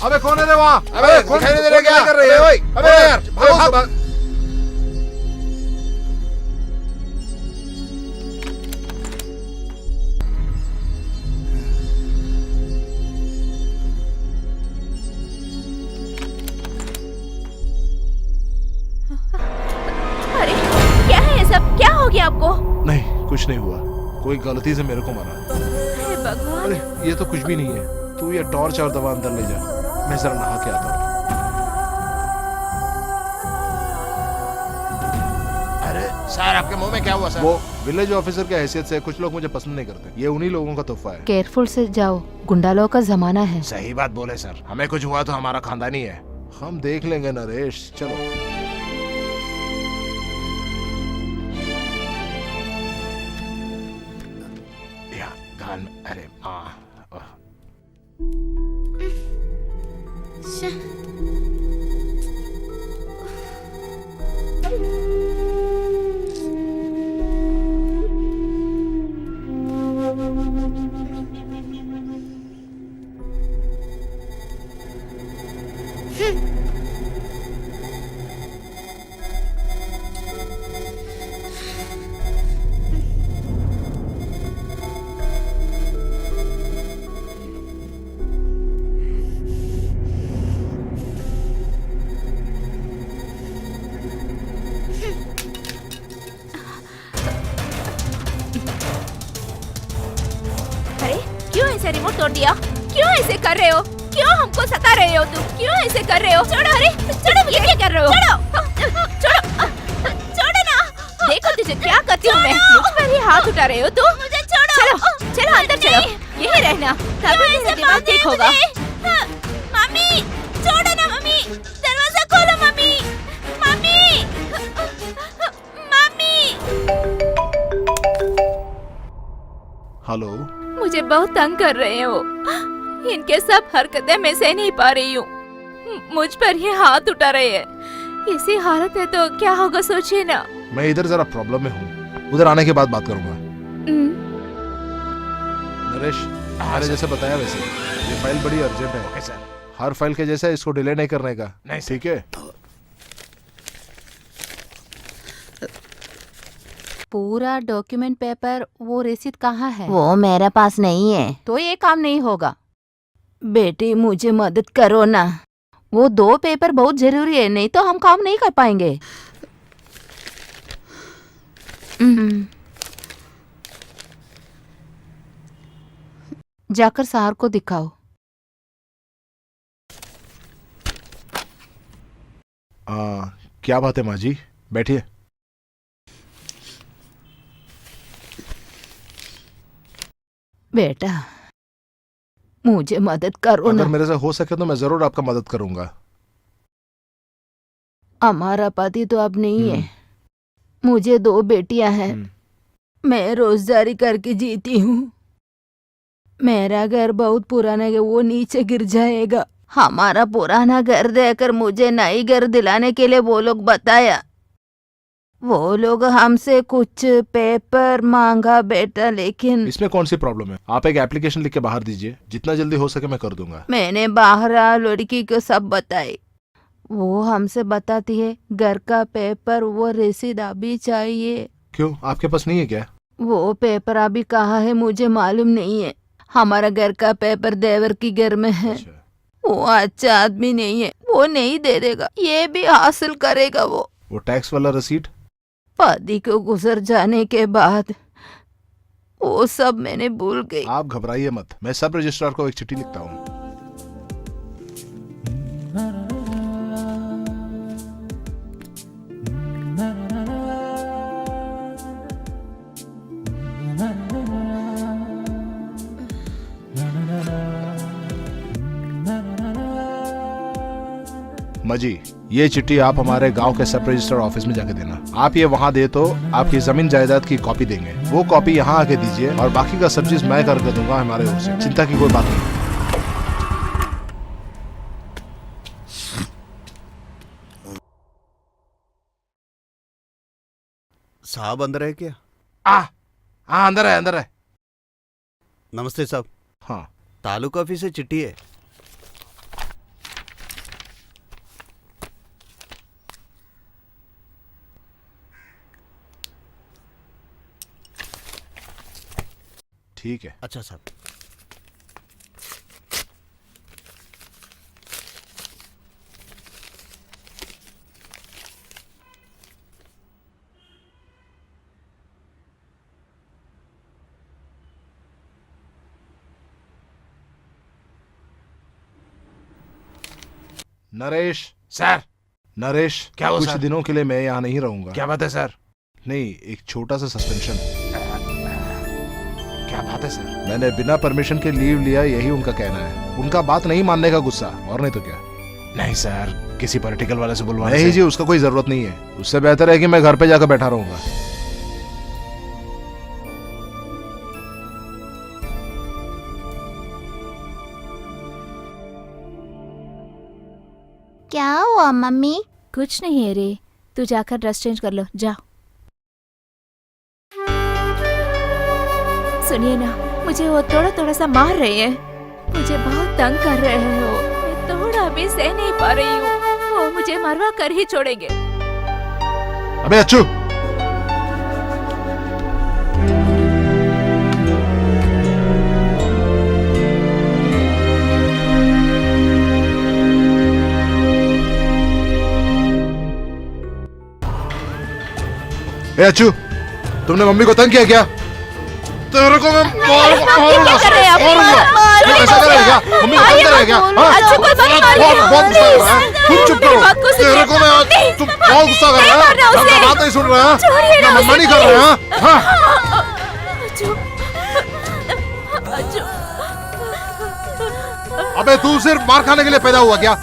अबे कौन है रे वहाँ? अबे कौन दिखाई नहीं दे रहा? क्या कर रही है? अबे यार, भाग। अरे क्या है ये सब? क्या हो गया आपको? नहीं, कुछ नहीं हुआ। कोई गलती से मेरे को मारा। अरे भगवान। अरे ये तो कुछ भी नहीं है। तू ये टॉर्च और दवा अंदर ले जा, मैं जरा नहा के आता हूँ। अरे सर, आपके मुंह में क्या हुआ सर? वो विलेज ऑफिसर के हैसियत से कुछ लोग मुझे पसंद नहीं करते। ये उन्हीं लोगों का तोहफा है। केयरफुल से जाओ, गुंडा लोगों का जमाना है। सही बात बोले सर। हमें कुछ हुआ तो हमारा खानदानी है। हम देख लेंगे नरेश, चलो। अरे क्यों ऐसे रिमोट तोड़ दिया? क्यों ऐसे कर रहे हो? क्यों हमको सता रहे हो तुम? क्यों ऐसे कर रहे हो? छोड़ो, अरे छोड़ो, ये क्या कर रहे हो? छोड़ो, छोड़ो ना। देखो तुझे क्या करती हूँ मैं। मुझ पर ही हाथ उठा रहे हो तुम। मुझे छोड़ो। चलो, चलो अंदर चलो। यही रहना, तभी मेरा दिमाग ठीक होगा। मम्मी, छोड़ो ना मम्मी। दरवाजा खोलो मम्मी। Mummy, mummy. हेलो। मुझे बहुत तंग कर रहे हो। इनके सब हरकतें मैं सह नहीं पा रही हूँ। मुझ पर ही हाथ उठा रहे हैं। ऐसी हालत है तो क्या होगा सोचिए ना। मैं इधर जरा प्रॉब्लम में हूँ, उधर आने के बाद बात करूंगा। नरेश, मैंने जैसे बताया वैसे ये फाइल बड़ी अर्जेंट है। Okay sir. हर फाइल के जैसे इसको डिले नहीं करने का। नहीं सर। ठीक है। पूरा डॉक्यूमेंट पेपर, वो रसीद कहाँ है? वो मेरे पास नहीं है। तो ये काम नहीं होगा। बेटी मुझे मदद करो ना, वो 2 पेपर बहुत जरूरी है, नहीं तो हम काम नहीं कर पाएंगे। जाकर सार को दिखाओ। क्या बात है माँ जी, बैठिए। बेटा मुझे मदद करो अगर ना। मेरे से हो सके तो मैं जरूर आपका मदद करूंगा। हमारा पति तो अब नहीं है, मुझे 2 बेटियां हैं। मैं रोजगारी करके जीती हूँ। मेरा घर बहुत पुराना है, वो नीचे गिर जाएगा। हमारा पुराना घर देकर मुझे नई घर दिलाने के लिए वो लोग बताया। वो लोग हमसे कुछ पेपर मांगा बेटा, लेकिन इसमें कौन सी प्रॉब्लम है? आप एक एप्लीकेशन लिख के बाहर दीजिए, जितना जल्दी हो सके मैं कर दूंगा। मैंने बाहर लड़की को सब बताए। वो हमसे बताती है घर का पेपर, वो रसीद अभी चाहिए। क्यों, आपके पास नहीं है क्या? वो पेपर अभी कहाँ है मुझे मालूम नहीं है। हमारा घर का पेपर देवर की घर में है। वो अच्छा आदमी नहीं है, वो नहीं दे देगा। ये भी हासिल करेगा वो टैक्स वाला रसीद? पति को गुजर जाने के बाद वो सब मैंने भूल गई। आप घबराइए मत, मैं सब रजिस्ट्रार को एक चिट्ठी लिखता हूँ। मजी, ये चिट्ठी आप हमारे गांव के सब रजिस्टर ऑफिस में जाके देना। आप ये वहाँ दे तो आपकी जमीन जायदाद की कॉपी देंगे। वो कॉपी यहाँ आके दीजिए और बाकी का सब चीज मैं करके दूंगा हमारे ओर से। चिंता की कोई बात नहीं। साहब अंदर है क्या? हाँ अंदर है, अंदर है। नमस्ते साहब। हाँ, तालुका ऑफिस से चिट्ठी है। ठीक है। अच्छा साहब। नरेश। सर। नरेश, क्या हुआ कुछ सर? दिनों के लिए मैं यहाँ नहीं रहूंगा। क्या बात है सर? नहीं, एक छोटा सा सस्पेंशन। क्या बात है सर? मैंने बिना परमिशन के लीव लिया, यही उनका कहना है। उनका बात नहीं मानने का गुस्सा, और नहीं तो क्या। नहीं सर, किसी पॉलिटिकल वाले से बुलवाने नहीं जी, उसका कोई जरूरत नहीं है। उससे बेहतर है कि मैं घर पे जाकर बैठा रहूंगा। क्या हुआ मम्मी? कुछ नहीं है रे, तू जाकर ड्रेस चेंज कर लो, जा। सुनिए ना, मुझे वो थोड़ा थोड़ा सा मार रहे हैं, मुझे बहुत तंग कर रहे हो, मैं थोड़ा भी सह नहीं पा रही हूँ। वो मुझे मरवा कर ही छोड़ेंगे। अबे अच्छू, ए अच्छू, तुमने मम्मी को तंग किया क्या? तेरे को मैं मारूंगा, ऐसा करेगा? मम्मी को तंग करेगा? बहुत गुस्सा कर रहा है, तुम चुप करो। तेरे को मैं, तुम बहुत गुस्सा कर रहा है, मैं बात नहीं सुन रहा है, मैं मना नहीं कर रहा है। अबे तू सिर्फ मार खाने के लिए पैदा हुआ क्या?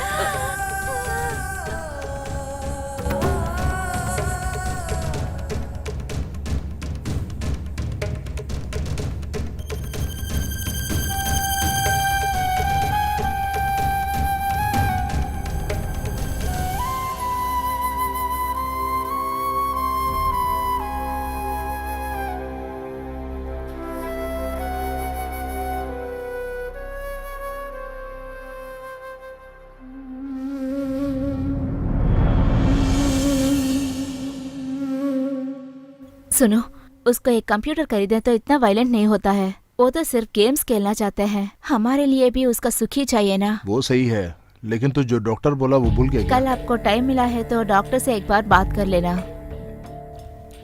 सुनो, उसको एक कंप्यूटर खरीदे तो इतना वायलेंट नहीं होता है। वो तो सिर्फ गेम्स खेलना चाहते हैं, हमारे लिए भी उसका सुख ही चाहिए ना। वो सही है, लेकिन तू जो डॉक्टर बोला वो भूल गया क्या? कल आपको टाइम मिला है तो डॉक्टर से एक बार बात कर लेना।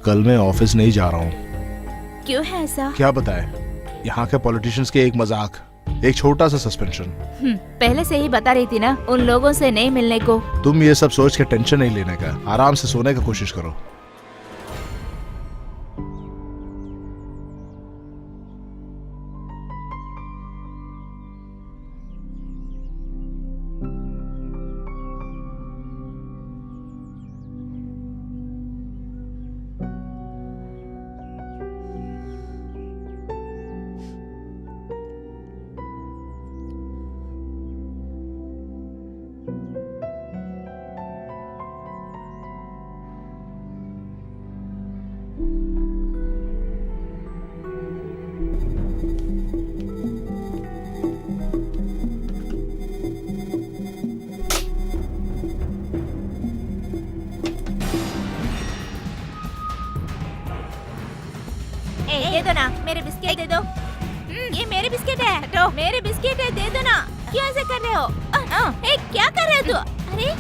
कल मैं ऑफिस नहीं जा रहा हूँ। क्यों है ऐसा? क्या बताए, यहाँ के पॉलिटिशियंस के एक मजाक, एक छोटा सा सस्पेंशन। पहले से ही बता रही थी ना उन लोगों से नहीं मिलने को। तुम ये सब सोच के टेंशन नहीं लेने का, आराम से सोने का कोशिश करो। दे दो ना, मेरे बिस्किट दे दो। ये मेरे बिस्किट है, हटो। मेरे बिस्किट है, दे दो ना। क्यों ऐसे कर रहे हो? क्या कर रहे हो तू? अरे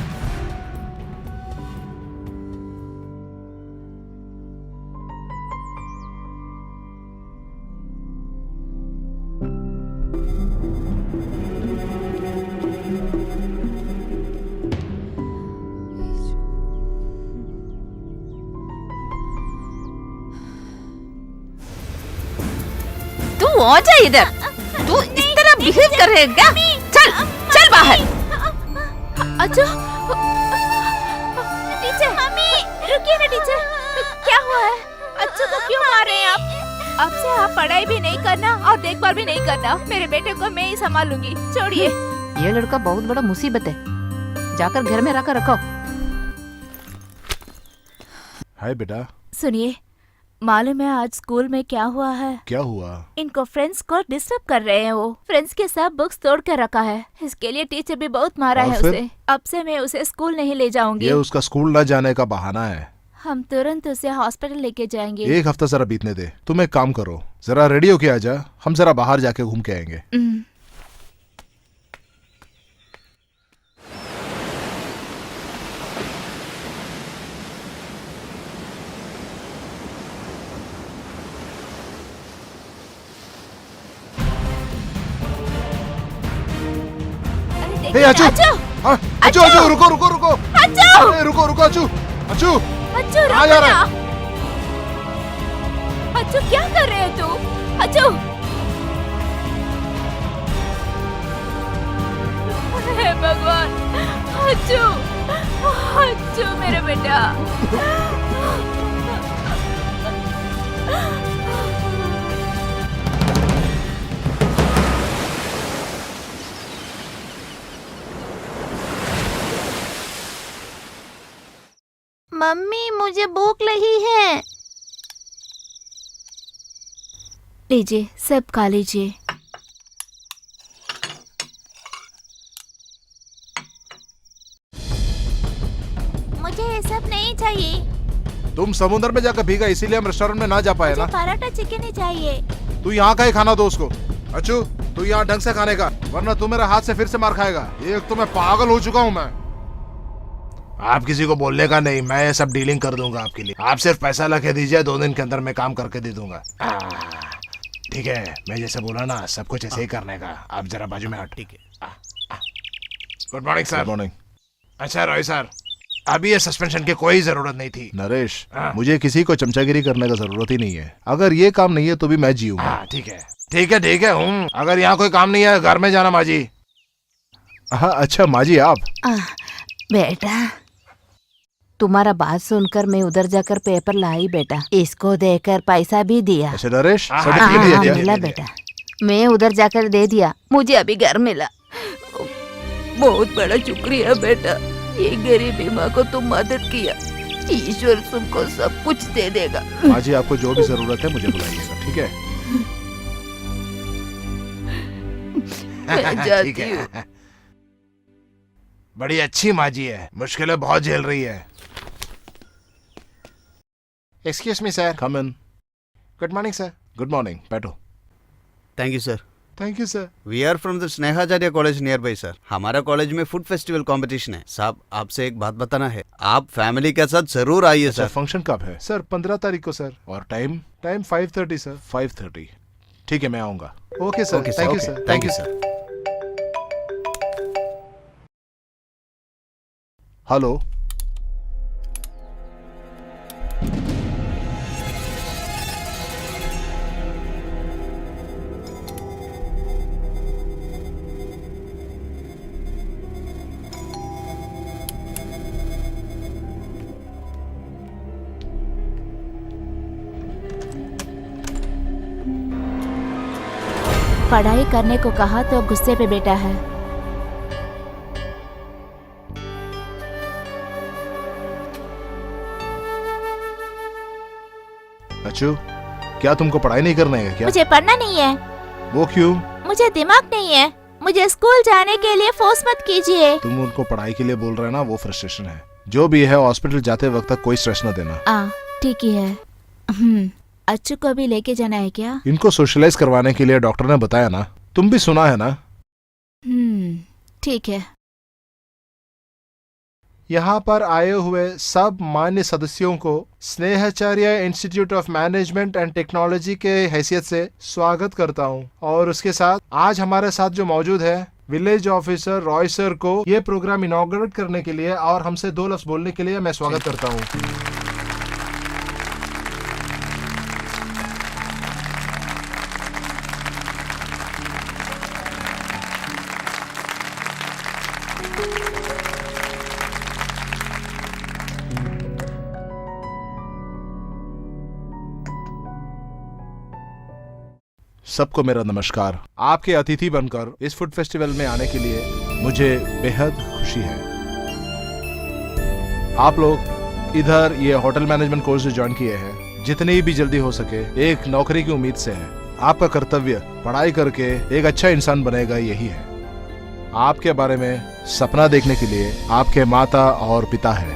तू आ जा इधर, तू इस तरह बिहेव कर रहे क्या? चल चल बाहर। अच्छा टीचर, मम्मी रुकिए ना टीचर, क्या हुआ है? अच्छू को क्यों मार रहे हैं आप? अब से आप पढ़ाई भी नहीं करना और देखभाल भी नहीं करना, मेरे बेटे को मैं ही संभालूंगी, छोड़िए। ये लड़का बहुत बड़ा मुसीबत है, जाकर घर में रखा रखो। हाय बेटा। सुनिए, मालूम है आज स्कूल में क्या हुआ है? क्या हुआ? इनको फ्रेंड्स को डिस्टर्ब कर रहे हैं। वो फ्रेंड्स के सब बुक्स तोड़ कर रखा है, इसके लिए टीचर भी बहुत मारा है उसे। अब से मैं उसे स्कूल नहीं ले जाऊंगी। ये उसका स्कूल न जाने का बहाना है। हम तुरंत उसे हॉस्पिटल लेके जाएंगे। एक हफ्ता जरा बीतने दे। तुम एक काम करो, जरा रेडी होके आ जा, हम जरा बाहर जाके घूम के आएंगे। अच्चू, अच्चू, अच्चू, रुको रुको रुको, अरे रुको रुको, अच्चू, अच्चू, अच्चू आ जा रहा है। अच्चू क्या कर रहे हो तू? अच्चू, हे भगवान, अच्चू, अच्चू मेरे बेटा। मम्मी मुझे भूख लगी है। लीजिए, सब खा लीजिए। मुझे ये सब नहीं चाहिए। तुम समुद्र में जाकर भीगा, इसीलिए हम रेस्टोरेंट में ना जा पाए ना। पराठा चिकन ही चाहिए। तू यहाँ का ही खाना दो उसको। अच्छू, तू यहाँ ढंग से खाने का, वरना तू मेरे हाथ से फिर से मार खाएगा। एक तो मैं पागल हो चुका हूँ मैं। आप किसी को बोलने का नहीं, मैं ये सब डीलिंग कर दूंगा आपके लिए। आप सिर्फ पैसा लगा दीजिए, 2 दिन के अंदर मैं काम करके दे दूंगा। ठीक है, मैं जैसे बोला ना, सब कुछ ऐसे ही करने का। आप जरा बाजू में हट। ठीक है। Good morning sir. Good morning. अच्छा रॉय सर, अभी ये सस्पेंशन की कोई जरूरत नहीं थी। नरेश, मुझे किसी को चमचागिरी करने का जरूरत ही नहीं है। अगर ये काम नहीं है तो भी मैं जीऊंगा। ठीक है ठीक है ठीक है। अगर यहाँ कोई काम नहीं है, घर में जाना माजी। हाँ अच्छा माजी आप। बेटा, तुम्हारा बात सुनकर मैं उधर जाकर पेपर लाई बेटा। इसको देकर पैसा भी दिया। अच्छा नरेश, मिला बेटा। मैं उधर जाकर दे दिया, मुझे अभी घर मिला। बहुत बड़ा शुक्रिया बेटा, ये गरीबी माँ को तुम मदद किया। ईश्वर तुमको सब कुछ दे देगा। माजी, आपको जो भी जरूरत है मुझे बुलाइएगा, ठीक है? ठीक है। बड़ी अच्छी माजी है, मुश्किलें बहुत झेल रही है। Excuse me sir. Come in. Good morning sir. Good morning, बैठो। Thank you sir. Thank you sir. We are from the Snehacharya college nearby sir. हमारा कॉलेज में फूड फेस्टिवल कंपटीशन है। साहब, आपसे एक बात बताना है, आप फैमिली के साथ जरूर आइए सर। फंक्शन कब है सर? 15 तारीख को सर। और टाइम? Time 5:30 sir. 5:30, ठीक है, मैं आऊंगा। Okay sir, thank you sir. Thank you sir. Hello, पढ़ाई करने को कहा तो गुस्से पे बेटा है। अच्छू, क्या तुमको पढ़ाई नहीं करना है क्या? मुझे पढ़ना नहीं है। वो क्यों? मुझे दिमाग नहीं है। मुझे स्कूल जाने के लिए फोर्स मत कीजिए। तुम उनको पढ़ाई के लिए बोल रहे हैं ना, वो फ्रस्ट्रेशन है। जो भी है, हॉस्पिटल जाते वक्त तक कोई स्ट्रेस न देना। ठीक ही है। अच्छू को भी लेके जाना है क्या? इनको सोशलाइज करवाने के लिए डॉक्टर ने बताया ना, तुम भी सुना है ना? ठीक है। यहाँ पर आए हुए सब मान्य सदस्यों को Snehacharya institute of management and technology के हैसियत से स्वागत करता हूँ। और उसके साथ आज हमारे साथ जो मौजूद है विलेज ऑफिसर रॉय सर को ये प्रोग्राम इनॉग्रेट करने के लिए और हमसे 2 लफ्ज बोलने के लिए मैं स्वागत करता हूँ। सबको मेरा नमस्कार। आपके अतिथि बनकर इस फूड फेस्टिवल में आने के लिए मुझे बेहद खुशी है। आप लोग इधर ये होटल मैनेजमेंट कोर्स जो ज्वाइन किए हैं, जितनी भी जल्दी हो सके एक नौकरी की उम्मीद से है। आपका कर्तव्य पढ़ाई करके एक अच्छा इंसान बनेगा, यही है। आपके बारे में सपना देखने के लिए आपके माता और पिता है।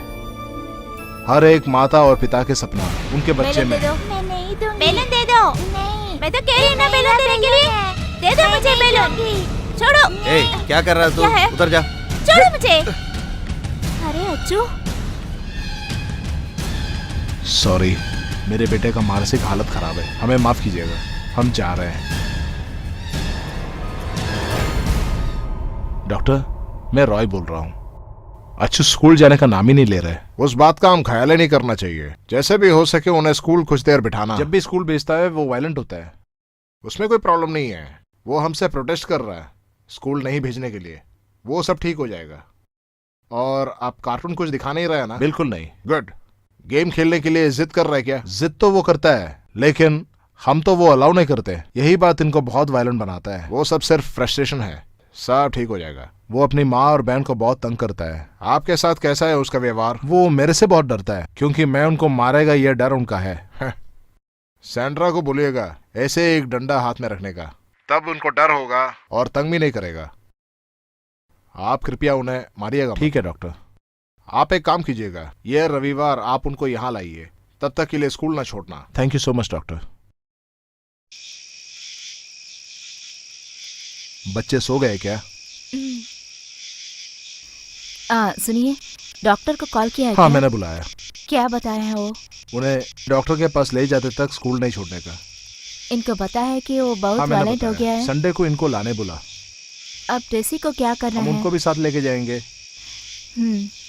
हर एक माता और पिता के सपना उनके बच्चे में। मैं नहीं दूंगी। बेलन दे दो। नहीं, मैं तो कह रही हूँ ना बेलन देने के लिए। दे दो मुझे बेलन। छोड़ो। ए, क्या कर रहा है तू? उधर जा। छोड़ो मुझे। अरे अच्छू। सॉरी, मेरे बेटे का मानसिक हालत खराब है, हमें माफ कीजिएगा। हम जा रहे हैं। डॉक्टर, मैं रॉय बोल रहा हूँ। अच्छू स्कूल जाने का नाम ही नहीं ले रहे। उस बात का हम ख्याल ही नहीं करना चाहिए। जैसे भी हो सके उन्हें स्कूल कुछ देर बिठाना। जब भी स्कूल भेजता है वो वायलेंट होता है, उसमें कोई प्रॉब्लम नहीं है। वो हमसे प्रोटेस्ट कर रहा है स्कूल नहीं भेजने के लिए। वो सब ठीक हो जाएगा। और आप कार्टून कुछ दिखा नहीं रहे ना? बिल्कुल नहीं। गुड। गेम खेलने के लिए जिद कर रहा है क्या? जिद तो वो करता है, लेकिन हम तो वो अलाउ नहीं करते। यही बात इनको बहुत वायलेंट बनाता है। वो सब सिर्फ फ्रस्ट्रेशन है। सब ठीक हो जाएगा। वो अपनी माँ और बहन को बहुत तंग करता है। आपके साथ कैसा है उसका व्यवहार? वो मेरे से बहुत डरता है क्योंकि मैं उनको मारेगा ये डर उनका है। सैंड्रा को बोलिएगा ऐसे एक डंडा हाथ में रखने का, तब उनको डर होगा और तंग भी नहीं करेगा। आप कृपया उन्हें मारिएगा। ठीक है डॉक्टर। आप एक काम कीजिएगा, यह रविवार आप उनको यहाँ लाइए, तब तक के लिए स्कूल ना छोड़ना। Thank you so much doctor. बच्चे सो गए क्या? सुनिए, डॉक्टर को कॉल किया है हाँ क्या? मैंने बुलाया। क्या बताया है वो? उन्हें डॉक्टर के पास ले जाते तक स्कूल नहीं छोड़ने का। इनको पता है कि वो बहुत मैंने वायलेंट हो गया है। संडे को इनको लाने बुला। अब ट्रेसी को क्या करना हम है? उनको भी साथ लेके जाएंगे।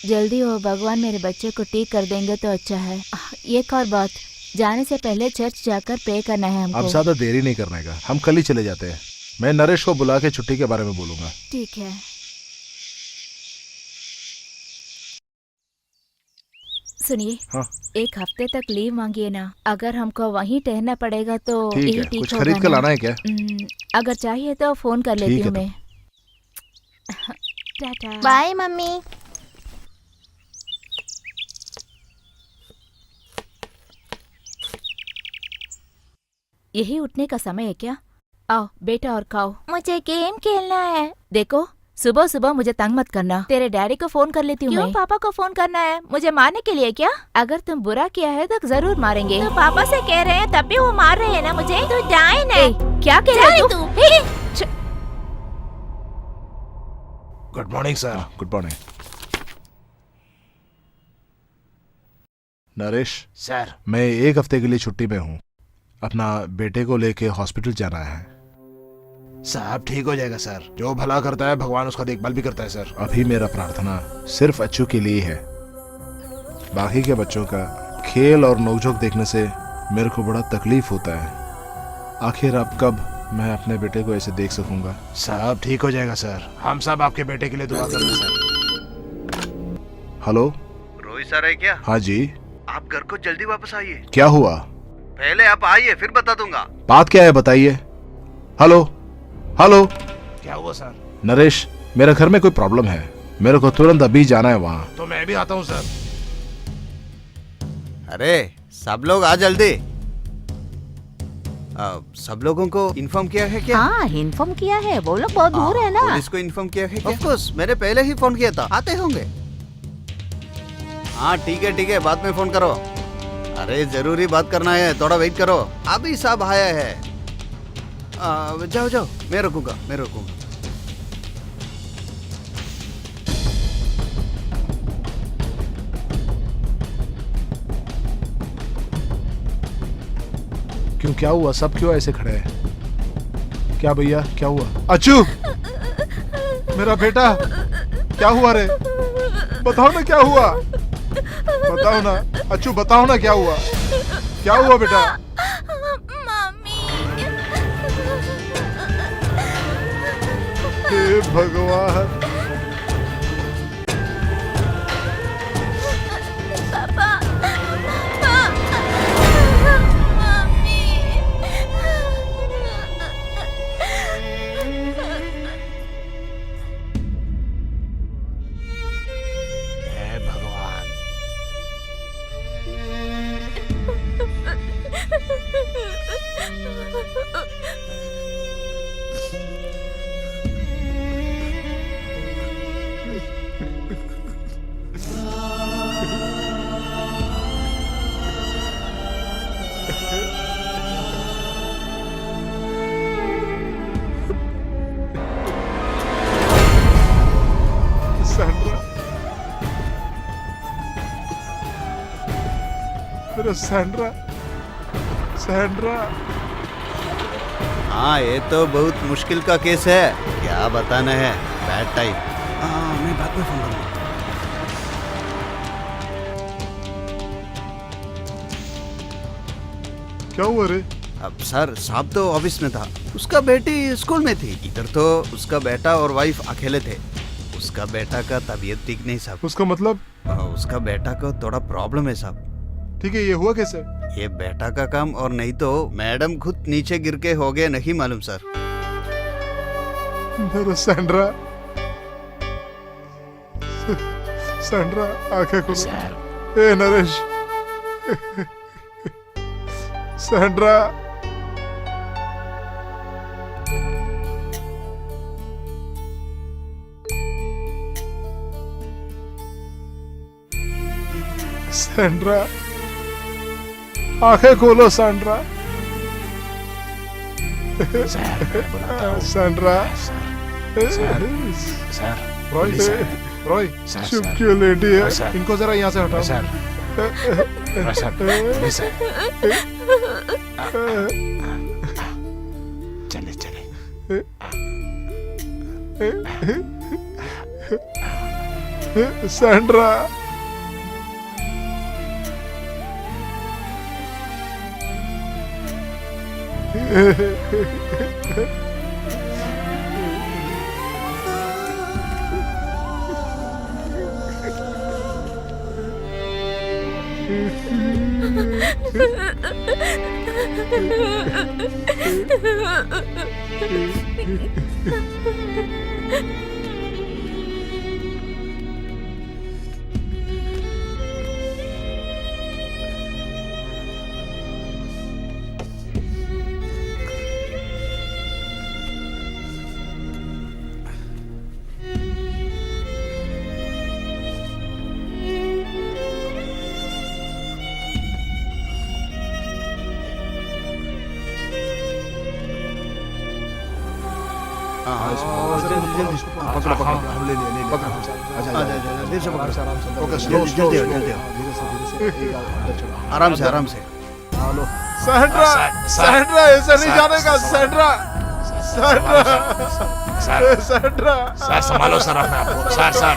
जल्दी हो, भगवान मेरे बच्चे को ठीक कर देंगे तो अच्छा है। एक और बात, जाने से पहले चर्च जाकर प्रे करना है हमको। अब ज्यादा देरी नहीं करने का, हम कल ही चले जाते हैं। मैं नरेश को बुला के छुट्टी के बारे में बोलूंगा। ठीक है। सुनिए, हाँ। एक हफ्ते तक लीव मांगिए ना। अगर हमको वहीं ठहरना पड़ेगा तो ठीक यही है। ठीक कुछ होगा खरीद कर ना? लाना है क्या? अगर चाहिए तो फोन कर लेती ठीक हूँ है मैं। टाटा। Bye mummy. यही उठने का समय है क्या? आओ बेटा और खाओ। मुझे गेम खेलना है। देखो, सुबह सुबह मुझे तंग मत करना। तेरे डैडी को फोन कर लेती हूँ क्यों मैं। पापा को फोन करना है? मुझे मारने के लिए क्या? अगर तुम बुरा किया है तो जरूर मारेंगे। तो पापा से कह रहे हैं तब भी वो मार रहे हैं ना मुझे। तो डाइन है। क्या कह रहे तू? Good morning sir. Good morning. Naresh sir, मैं एक हफ्ते के लिए छुट्टी में हूँ। अपना बेटे को लेके हॉस्पिटल जाना है। सब ठीक हो जाएगा सर। जो भला करता है भगवान उसका देखभाल भी करता है सर। अभी मेरा प्रार्थना सिर्फ अच्छू के लिए है। बाकी के बच्चों का खेल और नोकझोंक देखने से मेरे को बड़ा तकलीफ होता है। आखिर अब कब मैं अपने बेटे को ऐसे देख सकूंगा? सब ठीक हो जाएगा सर। हम सब आपके बेटे के लिए दुआ कर रहे हैं सर। हेलो रोहित सर है क्या? हाँ जी। आप घर को जल्दी वापस आइए। क्या हुआ? पहले आप आइए फिर बता दूंगा। बात क्या है बताइए। Hello hello. क्या हुआ सर? नरेश, मेरे घर में कोई प्रॉब्लम है, मेरे को तुरंत अभी जाना है वहाँ। तो मैं भी आता हूँ सर। अरे सब लोग आ जल्दी। सब लोगों को इन्फॉर्म किया है क्या? हाँ, इन्फॉर्म किया है। वो लोग बहुत दूर है ना। पुलिस को इन्फॉर्म किया है क्या? ऑफ कोर्स, मैंने पहले ही फोन किया था, आते होंगे। हाँ ठीक है, बाद में फोन करो। अरे जरूरी बात करना है, थोड़ा वेट करो। अभी सब आया है। जाओ, मैं रुकूंगा। क्यों, क्या हुआ? सब क्यों ऐसे खड़े हैं? क्या भैया, क्या हुआ? अच्छू, मेरा बेटा, क्या हुआ रे? बताओ ना क्या हुआ। बताओ ना अच्छू, बताओ ना क्या हुआ। क्या हुआ बेटा? हे भगवान। सैंड्रा। हाँ ये तो बहुत मुश्किल का केस है। क्या बताना है? Bad time. मैं बाद में फोन करूँगा। क्या हुआ रे? अब सर, साहब तो ऑफिस में था, उसका बेटी स्कूल में थी। इधर तो उसका बेटा और वाइफ अकेले थे। उसका बेटा का तबीयत ठीक नहीं साहब। उसका मतलब? उसका बेटा को थोड़ा प्रॉब्लम है साहब। ठीक है, ये हुआ कैसे? ये बेटा का काम, और नहीं तो मैडम खुद नीचे गिर के हो गए, नहीं मालूम सर। मेरा सैंड्रा, सैंड्रा आंखें खोलो। सर ए नरेश, सैंड्रा, सैंड्रा, आंखें खोलो सैंड्रा। सर मैं बुलाता हूँ। Sandra, sir Roy, sir Roy, sir, चुप सर। क्यों लेटी है? सर। इनको जरा यहाँ से हटाओ। सर सर सर चले चले। सैंड्रा, पकड़ो पकड़ो, हम ले लिए, पकड़ो। अच्छा, देर से पकड़ो। ओके, स्लो स्लो जल्दी, आराम से आराम से। हेलो सैंड्रा, सैंड्रा ऐसे नहीं जाने का। सैंड्रा, सैंड्रा, सैंड्रा, सर संभालो सर अपने आप को। सर सर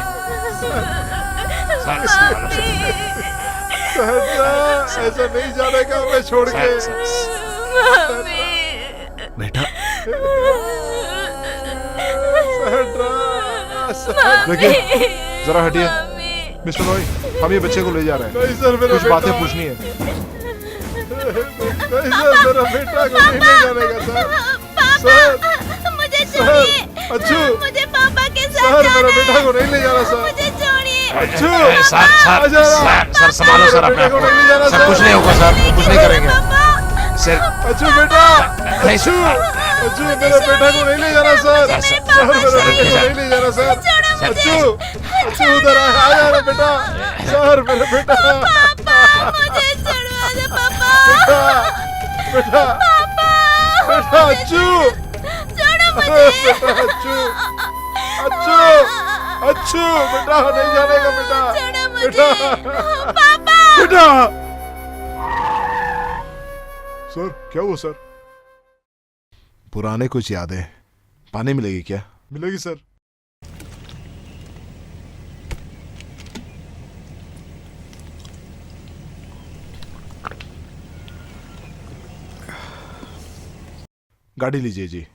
सर संभालो सर। सैंड्रा ऐसे नहीं जाने का मैं छोड़ के। बेटा देखिए, जरा हटिए। मिस्टर रॉय, हम ये बच्चे को ले जा रहे हैं। नहीं सर, कुछ बातें पूछनी है। नहीं सर, मेरा बेटा को नहीं ले जाने का सर। सर मुझे छोड़िए। अच्छू, मुझे पापा के साथ सर जाना मेरा है। बेटा को नहीं ले जाना सर। मुझे छोड़िए। अच्छू, सर सर सर संभालो सर अपने आप को। सर कुछ नहीं होगा सर, कुछ नहीं करेंगे सर। अच्छू बेटा, नहीं अच्छू, सर। अच्छू मेरे बेटा को नहीं ले जाना सर। सर मेरे बेटे को नहीं ले जाना सर। अच्छू, अच्छू उधर आ जा बेटा। सर मेरा बेटा, मुझे छुड़वा दो पापा। बेटा, बेटा, अच्छू, छोड़ो मुझे। बेटा, अच्छू, अच्छू, अच्छू, बेटा नहीं जाने का बेटा। छोड़ो मुझे। बेटा, पापा। बेटा। सर क्या हुआ सर? पुराने कुछ यादें। पानी मिलेगी क्या? मिलेगी सर। गाड़ी लीजिए जी।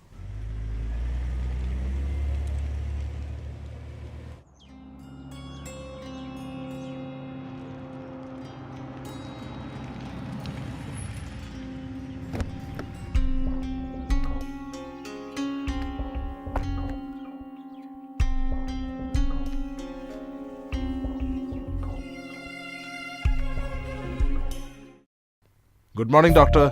Good morning doctor.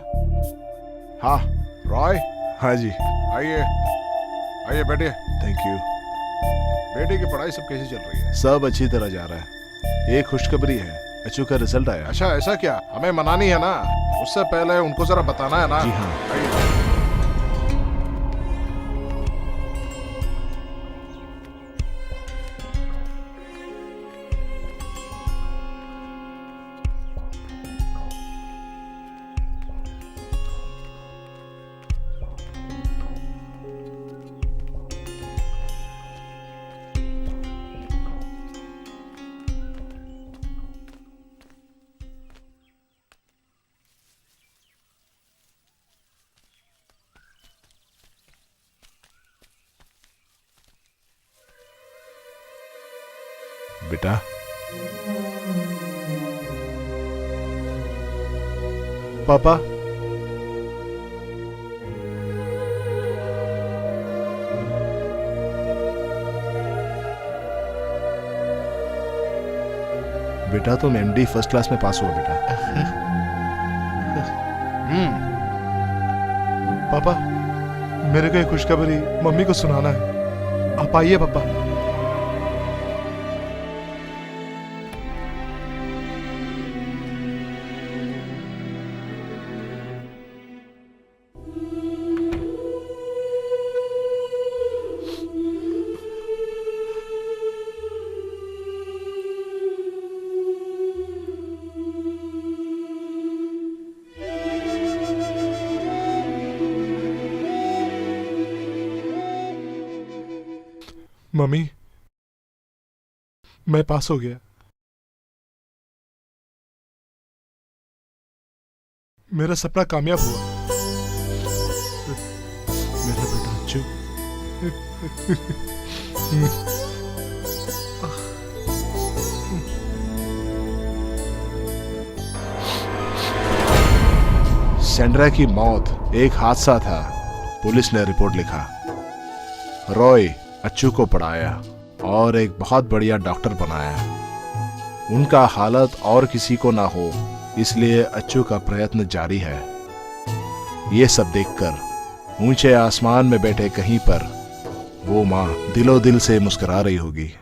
हाँ रॉय। हाँ जी, आइए आइए बैठिए। Thank you. बेटे की पढ़ाई सब कैसी चल रही है? सब अच्छी तरह जा रहा है। एक खुशखबरी है, अच्छू का रिजल्ट आया। अच्छा ऐसा क्या? हमें मनानी है ना, उससे पहले उनको जरा बताना है ना। जी हाँ। आइए। बेटा, पापा, बेटा तुम एमडी फर्स्ट क्लास में पास हुआ बेटा। पापा मेरे को एक खुशखबरी मम्मी को सुनाना है, आप आइए पापा। मम्मी मैं पास हो गया, मेरा सपना कामयाब हुआ। मेरा बेटा अच्छू। सैंड्रा की मौत एक हादसा था, पुलिस ने रिपोर्ट लिखा। रॉय अच्छू को पढ़ाया और एक बहुत बढ़िया डॉक्टर बनाया। उनका हालत और किसी को ना हो इसलिए अच्छू का प्रयत्न जारी है। ये सब देखकर ऊंचे आसमान में बैठे कहीं पर वो माँ दिलो दिल से मुस्कुरा रही होगी।